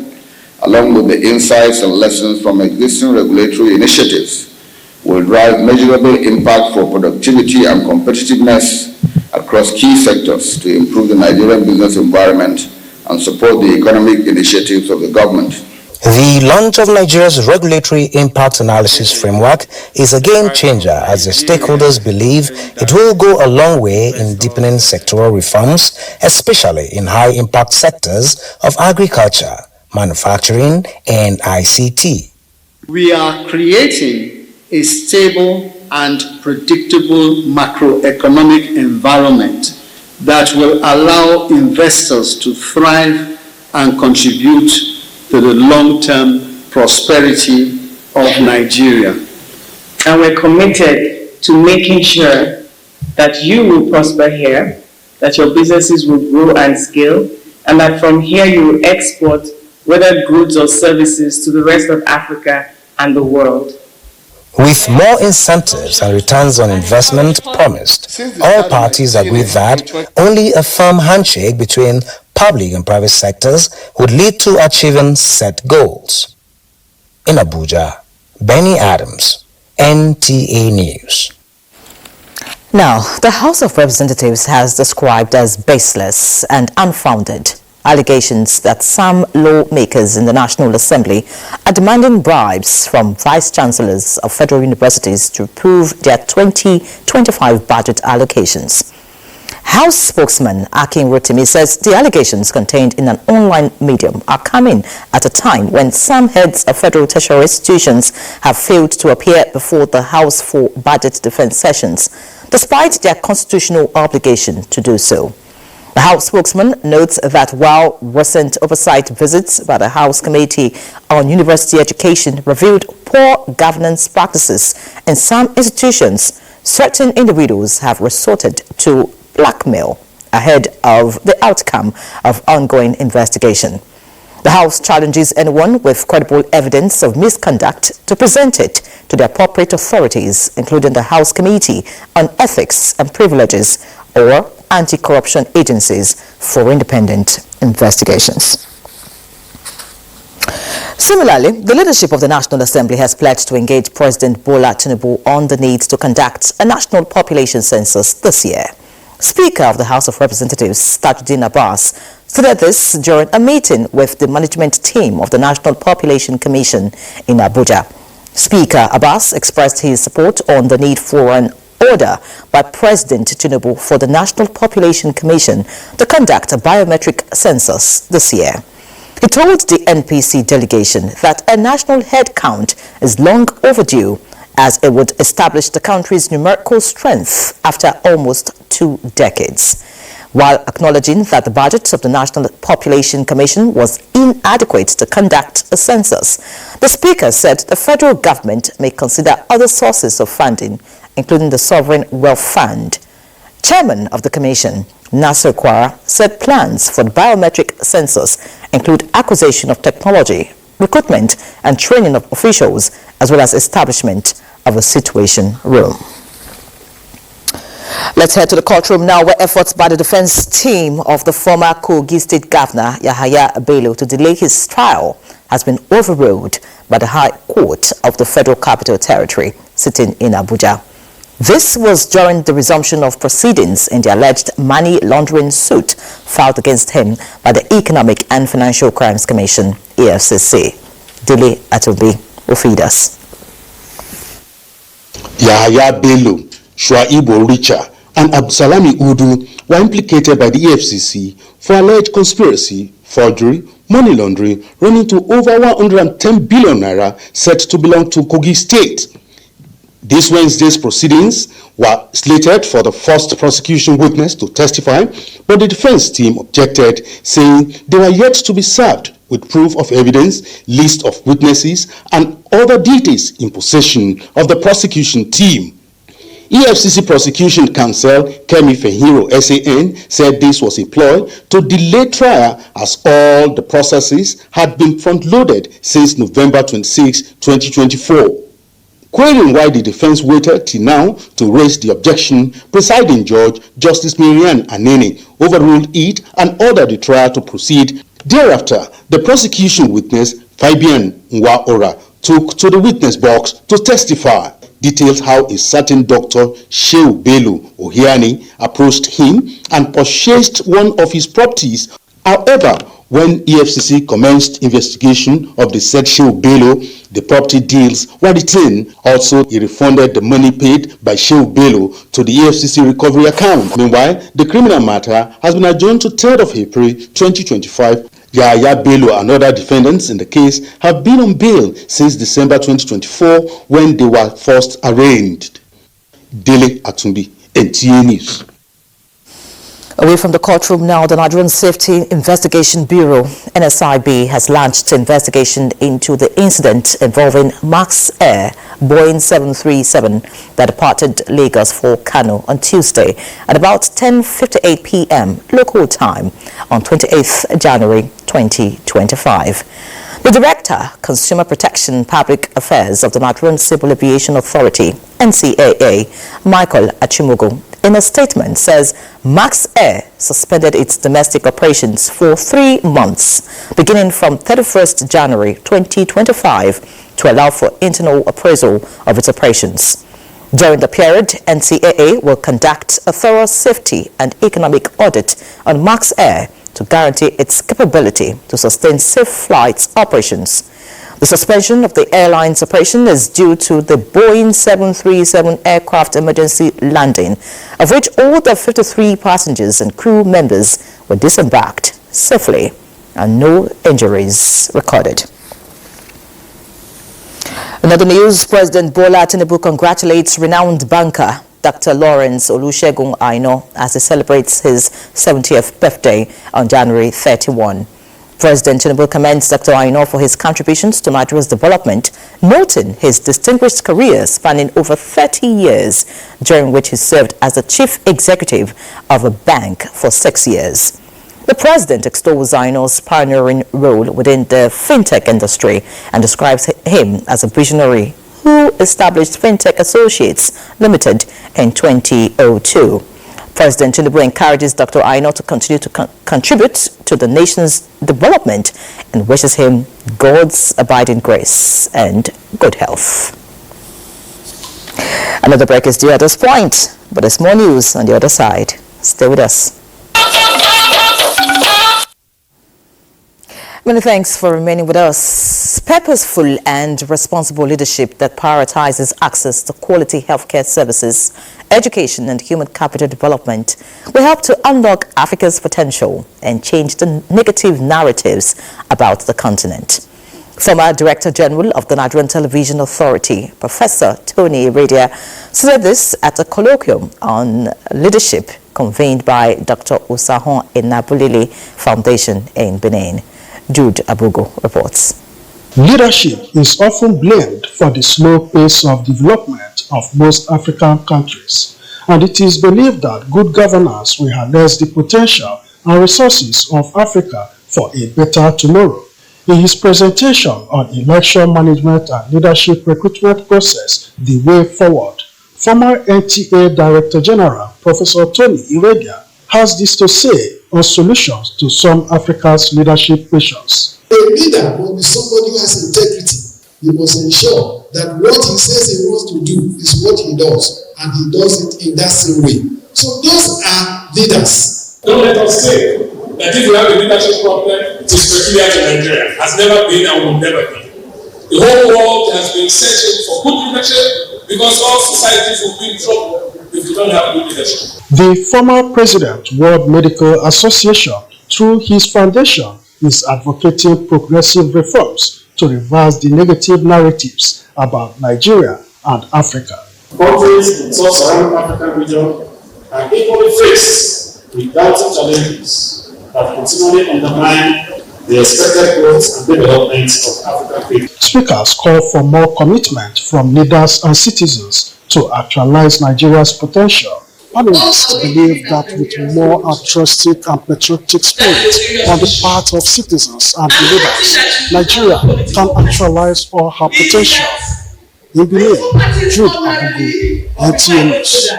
along with the insights and lessons from existing regulatory initiatives, will drive measurable impact for productivity and competitiveness across key sectors to improve the Nigerian business environment and support the economic initiatives of the government. The launch of Nigeria's regulatory impact analysis framework is a game changer as the stakeholders believe it will go a long way in deepening sectoral reforms, especially in high-impact sectors of agriculture, manufacturing, and ICT. We are creating a stable and predictable macroeconomic environment that will allow investors to thrive and contribute to the long-term prosperity of Nigeria. And we're committed to making sure that you will prosper here, that your businesses will grow and scale, and that from here you will export whether goods or services to the rest of Africa and the world. With more incentives and returns on investment promised, all parties agreed that only a firm handshake between public and private sectors would lead to achieving set goals. In Abuja, Benny Adams, NTA News. Now, the House of Representatives has described as baseless and unfounded allegations that some lawmakers in the National Assembly are demanding bribes from vice-chancellors of federal universities to approve their 2025 budget allocations. House spokesman Akin Rotimi says the allegations contained in an online medium are coming at a time when some heads of federal tertiary institutions have failed to appear before the House for budget defense sessions, despite their constitutional obligation to do so. The House spokesman notes that while recent oversight visits by the House Committee on University Education revealed poor governance practices in some institutions, certain individuals have resorted to blackmail ahead of the outcome of ongoing investigation. The House challenges anyone with credible evidence of misconduct to present it to the appropriate authorities, including the House Committee on Ethics and Privileges or anti-corruption agencies for independent investigations. Similarly, the leadership of the National Assembly has pledged to engage President Bola Tinubu on the need to conduct a national population census this year. Speaker of the House of Representatives, Tajuddin Abbas, stated this during a meeting with the management team of the National Population Commission in Abuja. Speaker Abbas expressed his support on the need for an order by President Tinubu for the National Population Commission to conduct a biometric census this year. He told the NPC delegation that a national head count is long overdue, as it would establish the country's numerical strength after almost 2 decades. While acknowledging that the budget of the National Population Commission was inadequate to conduct a census, the Speaker said the federal government may consider other sources of funding, including the Sovereign Wealth Fund. Chairman of the Commission, Nasser Kwara, said plans for the biometric census include acquisition of technology, recruitment and training of officials, as well as establishment of a situation room. Let's head to the courtroom now, where efforts by the defense team of the former Kogi State Governor Yahaya Bello to delay his trial has been overruled by the High Court of the Federal Capital Territory, sitting in Abuja. This was during the resumption of proceedings in the alleged money laundering suit filed against him by the Economic and Financial Crimes Commission, EFCC. Dele Atobi will feed us. Yahaya Bello, Shuaibu Richa, and Absalami Udu were implicated by the EFCC for alleged conspiracy, forgery, money laundering running to over 110 billion naira said to belong to Kogi State. This Wednesday's proceedings were slated for the first prosecution witness to testify, but the defense team objected, saying they were yet to be served with proof of evidence, list of witnesses, and other details in possession of the prosecution team. EFCC Prosecution Counsel Kemi Fehiro SAN said this was a ploy to delay trial as all the processes had been front-loaded since November 26, 2024. Querying why the defense waited till now to raise the objection, presiding judge Justice Miriam Anene overruled it and ordered the trial to proceed. Thereafter, the prosecution witness Fabian Nwaora took to the witness box to testify. Details how a certain Dr. Shehu Bello Ohiani approached him and purchased one of his properties. However, when EFCC commenced investigation of the said Shehu Bello, the property deals were retained. Also, he refunded the money paid by Shehu Bello to the EFCC recovery account. Meanwhile, the criminal matter has been adjourned to 3rd of April 2025. Yahaya Bello and other defendants in the case have been on bail since December 2024 when they were first arraigned. Dele Atumbi, NTA News. Away from the courtroom now, the Nigerian Safety Investigation Bureau, NSIB, has launched an investigation into the incident involving Max Air Boeing 737 that departed Lagos for Kano on Tuesday at about 10:58 p.m. local time on 28th January 2025. The Director, Consumer Protection Public Affairs of the Nigerian Civil Aviation Authority, NCAA, Michael Achimogo, in a statement says Max Air suspended its domestic operations for 3 months, beginning from 31st January 2025 to allow for internal appraisal of its operations. During the period, NCAA will conduct a thorough safety and economic audit on Max Air to guarantee its capability to sustain safe flights operations. The suspension of the airline's operation is due to the Boeing 737 aircraft emergency landing, of which all the 53 passengers and crew members were disembarked safely and no injuries recorded. In other news, President Bola Tinubu congratulates renowned banker Dr. Lawrence Olusegun Aino as he celebrates his 70th birthday on January 31. President Tinubu commends Dr. Aino for his contributions to Nigeria's development, noting his distinguished career spanning over 30 years, during which he served as the chief executive of a bank for 6 years. The president extols Aino's pioneering role within the fintech industry and describes him as a visionary who established Fintech Associates Limited in 2002. President Tinubu encourages Dr. Aino to continue to contribute to the nation's development and wishes him God's abiding grace and good health. Another break is due at this point, but there's more news on the other side. Stay with us. Many thanks for remaining with us. Purposeful and responsible leadership that prioritizes access to quality healthcare services, education and human capital development will help to unlock Africa's potential and change the negative narratives about the continent. Former Director General of the Nigerian Television Authority, Professor Tony Iradia, said this at a colloquium on leadership convened by Dr. Osahon Enabulele Foundation in Benin. Jude Abugo reports. Leadership is often blamed for the slow pace of development of most African countries, and it is believed that good governance will harness the potential and resources of Africa for a better tomorrow. In his presentation on election management and leadership recruitment process, the way forward, former NTA Director General Professor Tony Iredia has this to say on solutions to some Africa's leadership issues. A leader must be somebody who has integrity. He must ensure that what he says he wants to do is what he does, and he does it in that same way. So those are leaders. Don't let us say that if we have a leadership problem, it is peculiar to Nigeria. Has never been and will never be. The whole world has been searching for good leadership because all societies will be in trouble if we don't have good leadership. The former president, World Medical Association, through his foundation, is advocating progressive reforms to reverse the negative narratives about Nigeria and Africa. Countries in sub-Saharan African region are equally faced with doubting challenges that continually undermine the expected growth and development of African people. Speakers call for more commitment from leaders and citizens to actualize Nigeria's potential. Analysts believe that with more altruistic and patriotic spirit on the part of citizens and leaders, Nigeria can actualize all her potential. In Benin, Jude Abugu, NTA News.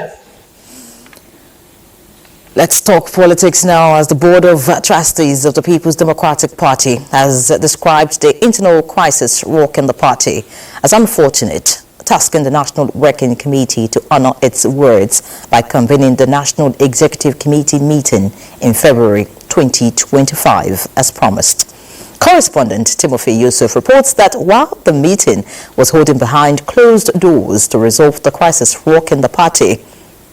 Let's talk politics now, as the Board of Trustees of the People's Democratic Party has described the internal crisis rocking the party as unfortunate, tasking the National Working Committee to honor its words by convening the National Executive Committee meeting in February 2025 as promised. Correspondent Timothy Yusuf reports that while the meeting was holding behind closed doors to resolve the crisis rocking the party,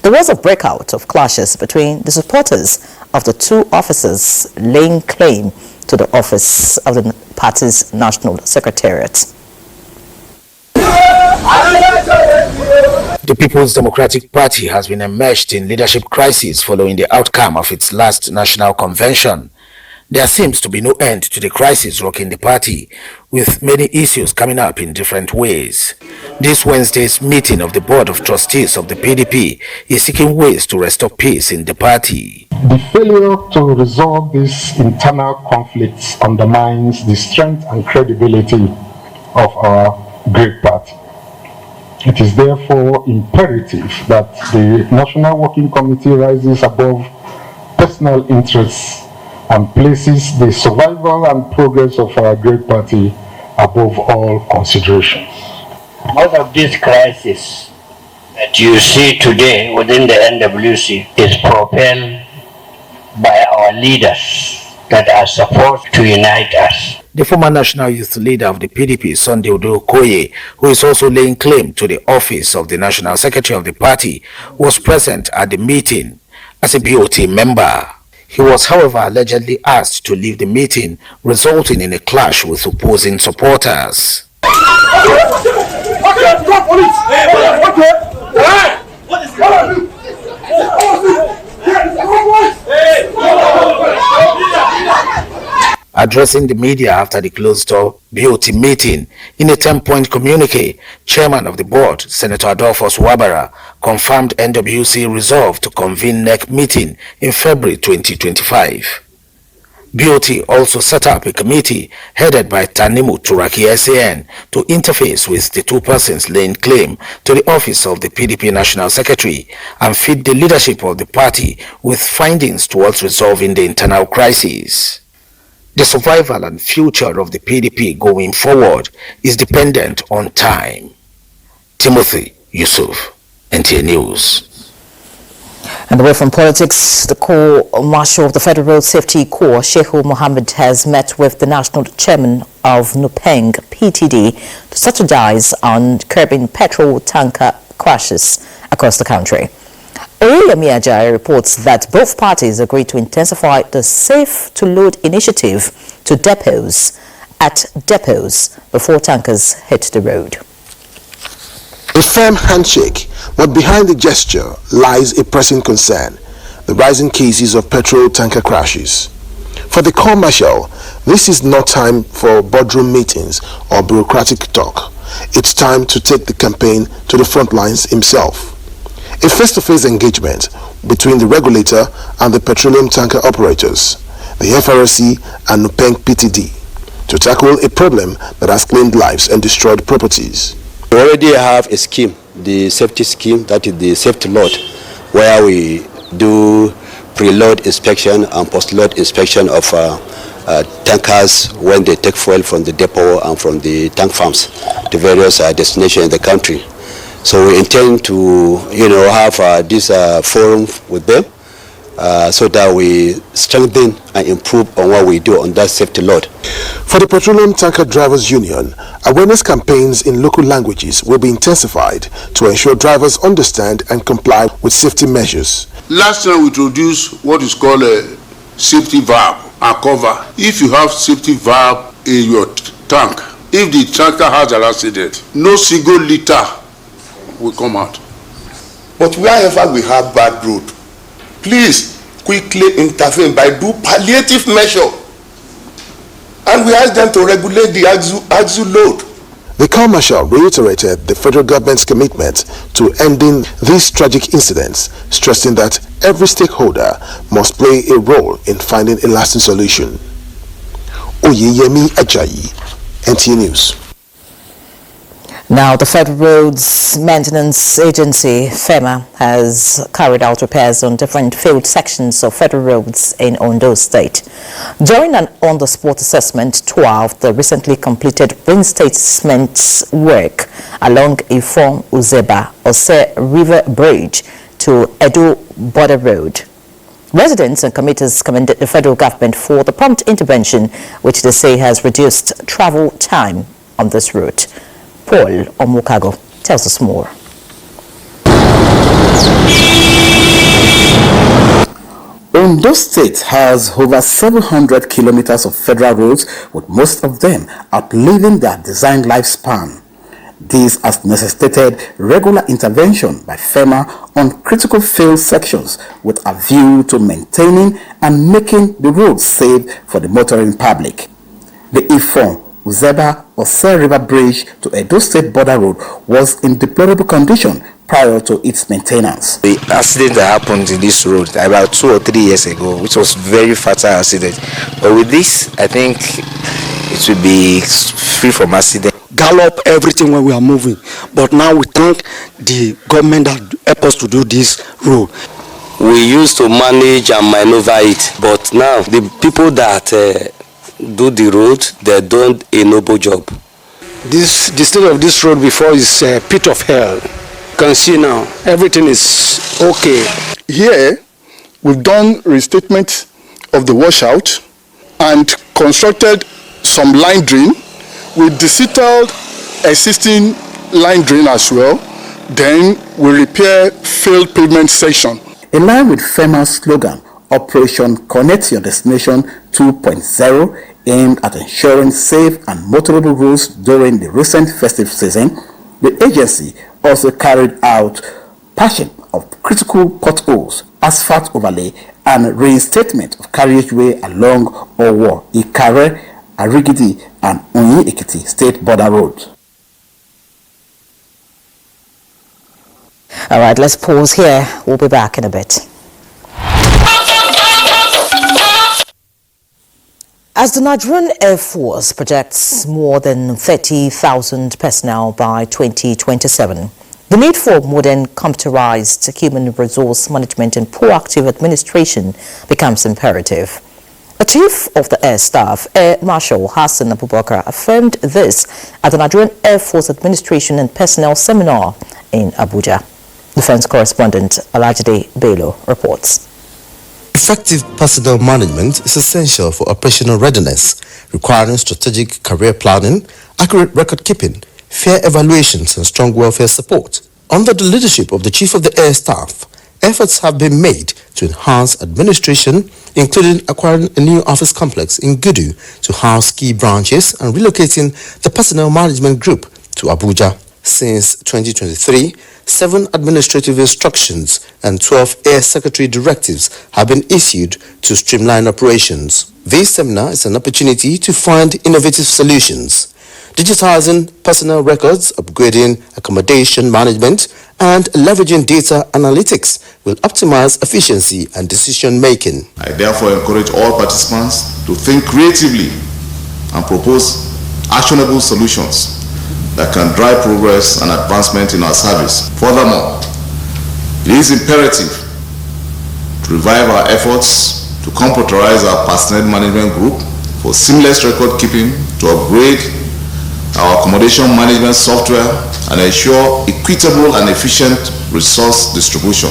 there was a breakout of clashes between the supporters of the two officers laying claim to the office of the party's National Secretariat. The People's Democratic Party has been immersed in leadership crisis following the outcome of its last national convention. There seems to be no end to the crisis rocking the party, with many issues coming up in different ways. This Wednesday's meeting of the Board of Trustees of the PDP is seeking ways to restore peace in the party. The failure to resolve these internal conflicts undermines the strength and credibility of our great party. It is therefore imperative that the National Working Committee rises above personal interests and places the survival and progress of our great party above all considerations. Most of this crisis that you see today within the NWC is propelled by our leaders that are supposed to unite us. The former national youth leader of the PDP, Sunday Okoye, who is also laying claim to the office of the National Secretary of the party, was present at the meeting as a BOT member. He was, however, allegedly asked to leave the meeting, resulting in a clash with opposing supporters. Addressing the media after the closed-door BOT meeting, in a 10-point communique, Chairman of the Board, Senator Adolphus Wabara, confirmed NWC resolved to convene next meeting in February 2025. BOT also set up a committee headed by Tanimu Turaki SAN to interface with the two persons laying claim to the office of the PDP National Secretary and feed the leadership of the party with findings towards resolving the internal crisis. The survival and future of the PDP going forward is dependent on time. Timothy Yusuf, NTA News. And away from politics, the Marshal of the Federal Road Safety Corps, Shehu Mohammed, has met with the National Chairman of Nupeng PTD to strategize on curbing petrol tanker crashes across the country. Oyemi Ajayi reports that both parties agreed to intensify the Safe to Load initiative to depots before tankers hit the road. A firm handshake, but behind the gesture lies a pressing concern: the rising cases of petrol tanker crashes. For the Corps Marshal, this is not time for boardroom meetings or bureaucratic talk. It's time to take the campaign to the front lines himself. A face-to-face engagement between the regulator and the petroleum tanker operators, the FRSC and Nupeng PTD, to tackle a problem that has claimed lives and destroyed properties. We already have a scheme, the safety scheme, that is the safety load, where we do pre-load inspection and post-load inspection of tankers when they take fuel from the depot and from the tank farms to various destinations in the country. So we intend to, have this forum with them so that we strengthen and improve on what we do on that safety load. For the Petroleum Tanker Drivers Union, awareness campaigns in local languages will be intensified to ensure drivers understand and comply with safety measures. Last time we introduced what is called a safety valve and cover. If you have safety valve in your tank, if the tanker has an accident, no single liter will come out. But wherever we have bad road, please quickly intervene by do palliative measure, and we ask them to regulate the axle load. The Corps Marshal reiterated the federal government's commitment to ending these tragic incidents, stressing that every stakeholder must play a role in finding a lasting solution. Oyeyemi Ajayi, NTA News. Now, the Federal Roads Maintenance Agency, FEMA, has carried out repairs on different field sections of federal roads in Ondo State. During an on-the-spot assessment tour of the recently completed reinstatement work along Ifon Uzeba Ose River Bridge to Edo Border Road, residents and commuters commended the federal government for the prompt intervention, which they say has reduced travel time on this route. Paul Omukago tells us more. Ondo State has over 700 kilometers of federal roads, with most of them outliving their design lifespan. This has necessitated regular intervention by FEMA on critical field sections with a view to maintaining and making the roads safe for the motoring public. The Ifon Uzeba Ose River Bridge to Edo State Border Road was in deplorable condition prior to its maintenance. The accident that happened in this road about 2 or 3 years ago, which was very fatal accident, but with this, I think it will be free from accident. Gallop everything when we are moving, but now we thank the government that helped us to do this road. We used to manage and maneuver it, but now the people that do the road, they do a noble job. The state of this road before is a pit of hell. You can see now everything is okay. Here we've done restatement of the washout and constructed some line drain. We desettled existing line drain as well. Then we repair failed pavement section. In line with FEMA's slogan, Operation Connect Your Destination 2.0, aimed at ensuring safe and motorable roads during the recent festive season, the agency also carried out patching of critical potholes, asphalt overlay, and reinstatement of carriageway along Owo, Ikare, Arigidi, and Onyi-Ekiti State Border Road. All right, let's pause here. We'll be back in a bit. As the Nigerian Air Force projects more than 30,000 personnel by 2027, the need for modern computerized human resource management and proactive administration becomes imperative. The Chief of the Air Staff, Air Marshal Hassan Abubakar, affirmed this at the Nigerian Air Force Administration and Personnel Seminar in Abuja. Defense correspondent Alajide Bello reports. Effective personnel management is essential for operational readiness, requiring strategic career planning, accurate record keeping, fair evaluations, and strong welfare support. Under the leadership of the Chief of the Air Staff, efforts have been made to enhance administration, including acquiring a new office complex in Gudu to house key branches and relocating the personnel management group to Abuja. Since 2023, 7 administrative instructions and 12 Air Secretary directives have been issued to streamline operations. This seminar is an opportunity to find innovative solutions. Digitizing personnel records, upgrading accommodation management, and leveraging data analytics will optimize efficiency and decision making. I therefore encourage all participants to think creatively and propose actionable solutions that can drive progress and advancement in our service. Furthermore, it is imperative to revive our efforts to computerize our personnel management group for seamless record keeping, to upgrade our accommodation management software, and ensure equitable and efficient resource distribution.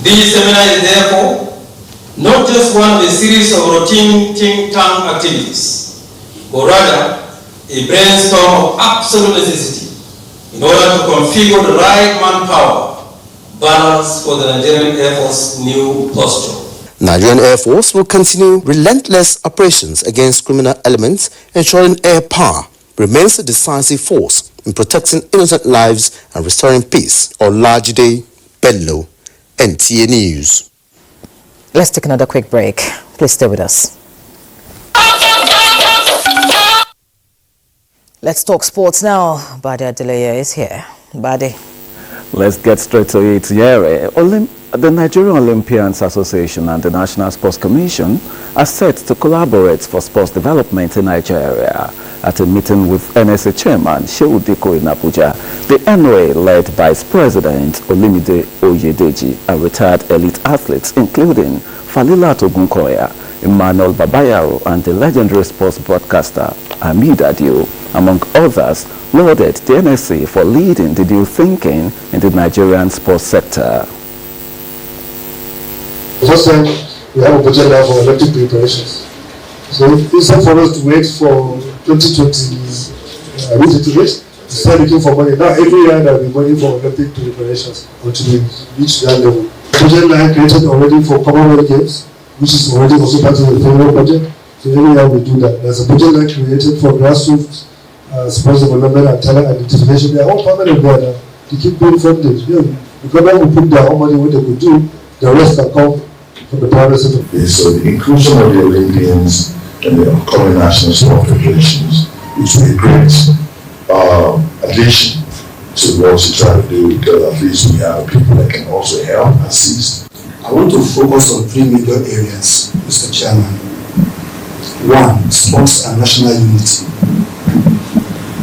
This seminar is therefore not just one of a series of routine think tank activities, but rather a brainstorm of absolute necessity in order to configure the right manpower balance for the Nigerian Air Force's new posture. Nigerian Air Force will continue relentless operations against criminal elements, ensuring air power remains a decisive force in protecting innocent lives and restoring peace. Olajide Bello, NTA News. Let's take another quick break. Please stay with us. Let's talk sports now. Bade Adeleye is here. Bade. Let's get straight to it. The Nigerian Olympians Association and the National Sports Commission are set to collaborate for sports development in Nigeria. At a meeting with NSA Chairman Shehu Diko in Abuja, the NOA, led by its President Olimide Oyedeji, and retired elite athletes including Falilat Ogunkoya, Emmanuel Babayaro, and the legendary sports broadcaster Hamid Adio, among others, lauded the NSA for leading the new thinking in the Nigerian sports sector. First time we have a budget now for Olympic preparations. So instead for us to wait for 2020, we start looking for money. Now every year there will be money for Olympic preparations until we reach that level. Budget line created already for Commonwealth Games, which is already also part of the federal budget. So every year we do that. There's a budget line created for grassroots sports development and talent identification. They are all permanent there now. They keep being funded. The government will put their own money what they could do. The rest can come from the private sector. So the inclusion of the Olympians and the upcoming national sport federations, which will be a great addition to what you try to do, because at least we have people that can also help, assist. I want to focus on three major areas, Mr. Chairman. One, sports and national unity.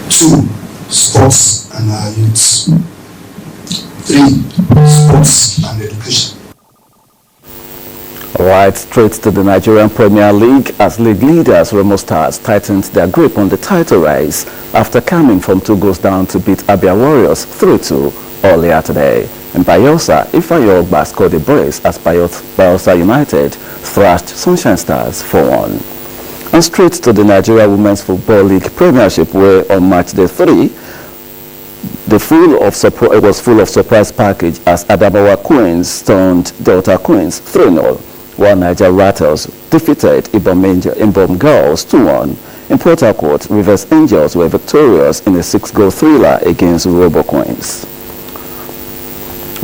Two, sports and our youths. Three, sports and education. Right, straight to the Nigerian Premier League as league leaders Remo Stars tightened their grip on the title race after coming from 2 goals down to beat Abia Warriors 3-2 earlier today. And Bayelsa Ifeanyi scored a brace as Bayelsa United thrashed Sunshine Stars 4-1. And straight to the Nigeria Women's Football League Premiership, where on match day 3, it was full of surprise package as Adamawa Queens stunned Delta Queens 3-0, while Niger Rattles defeated Ibom Girls 2-1. In Port Harcourt, Rivers Angels were victorious in a 6-goal thriller against Robo Queens.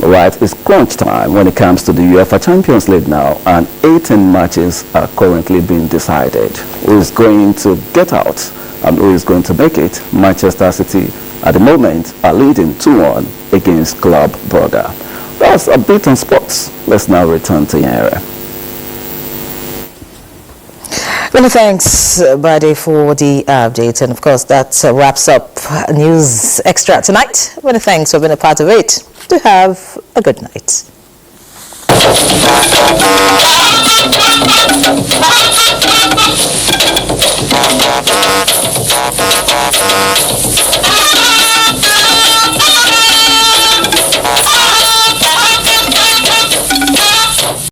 Right, it's crunch time when it comes to the UEFA Champions League now, and 18 matches are currently being decided. Who is going to get out and who is going to make it? Manchester City at the moment are leading 2-1 against Club Brugge. That's a bit on sports. Let's now return to Yara. Many thanks, Bade, for the update. And of course, that wraps up News Extra tonight. Many thanks for being a part of it. Do have a good night.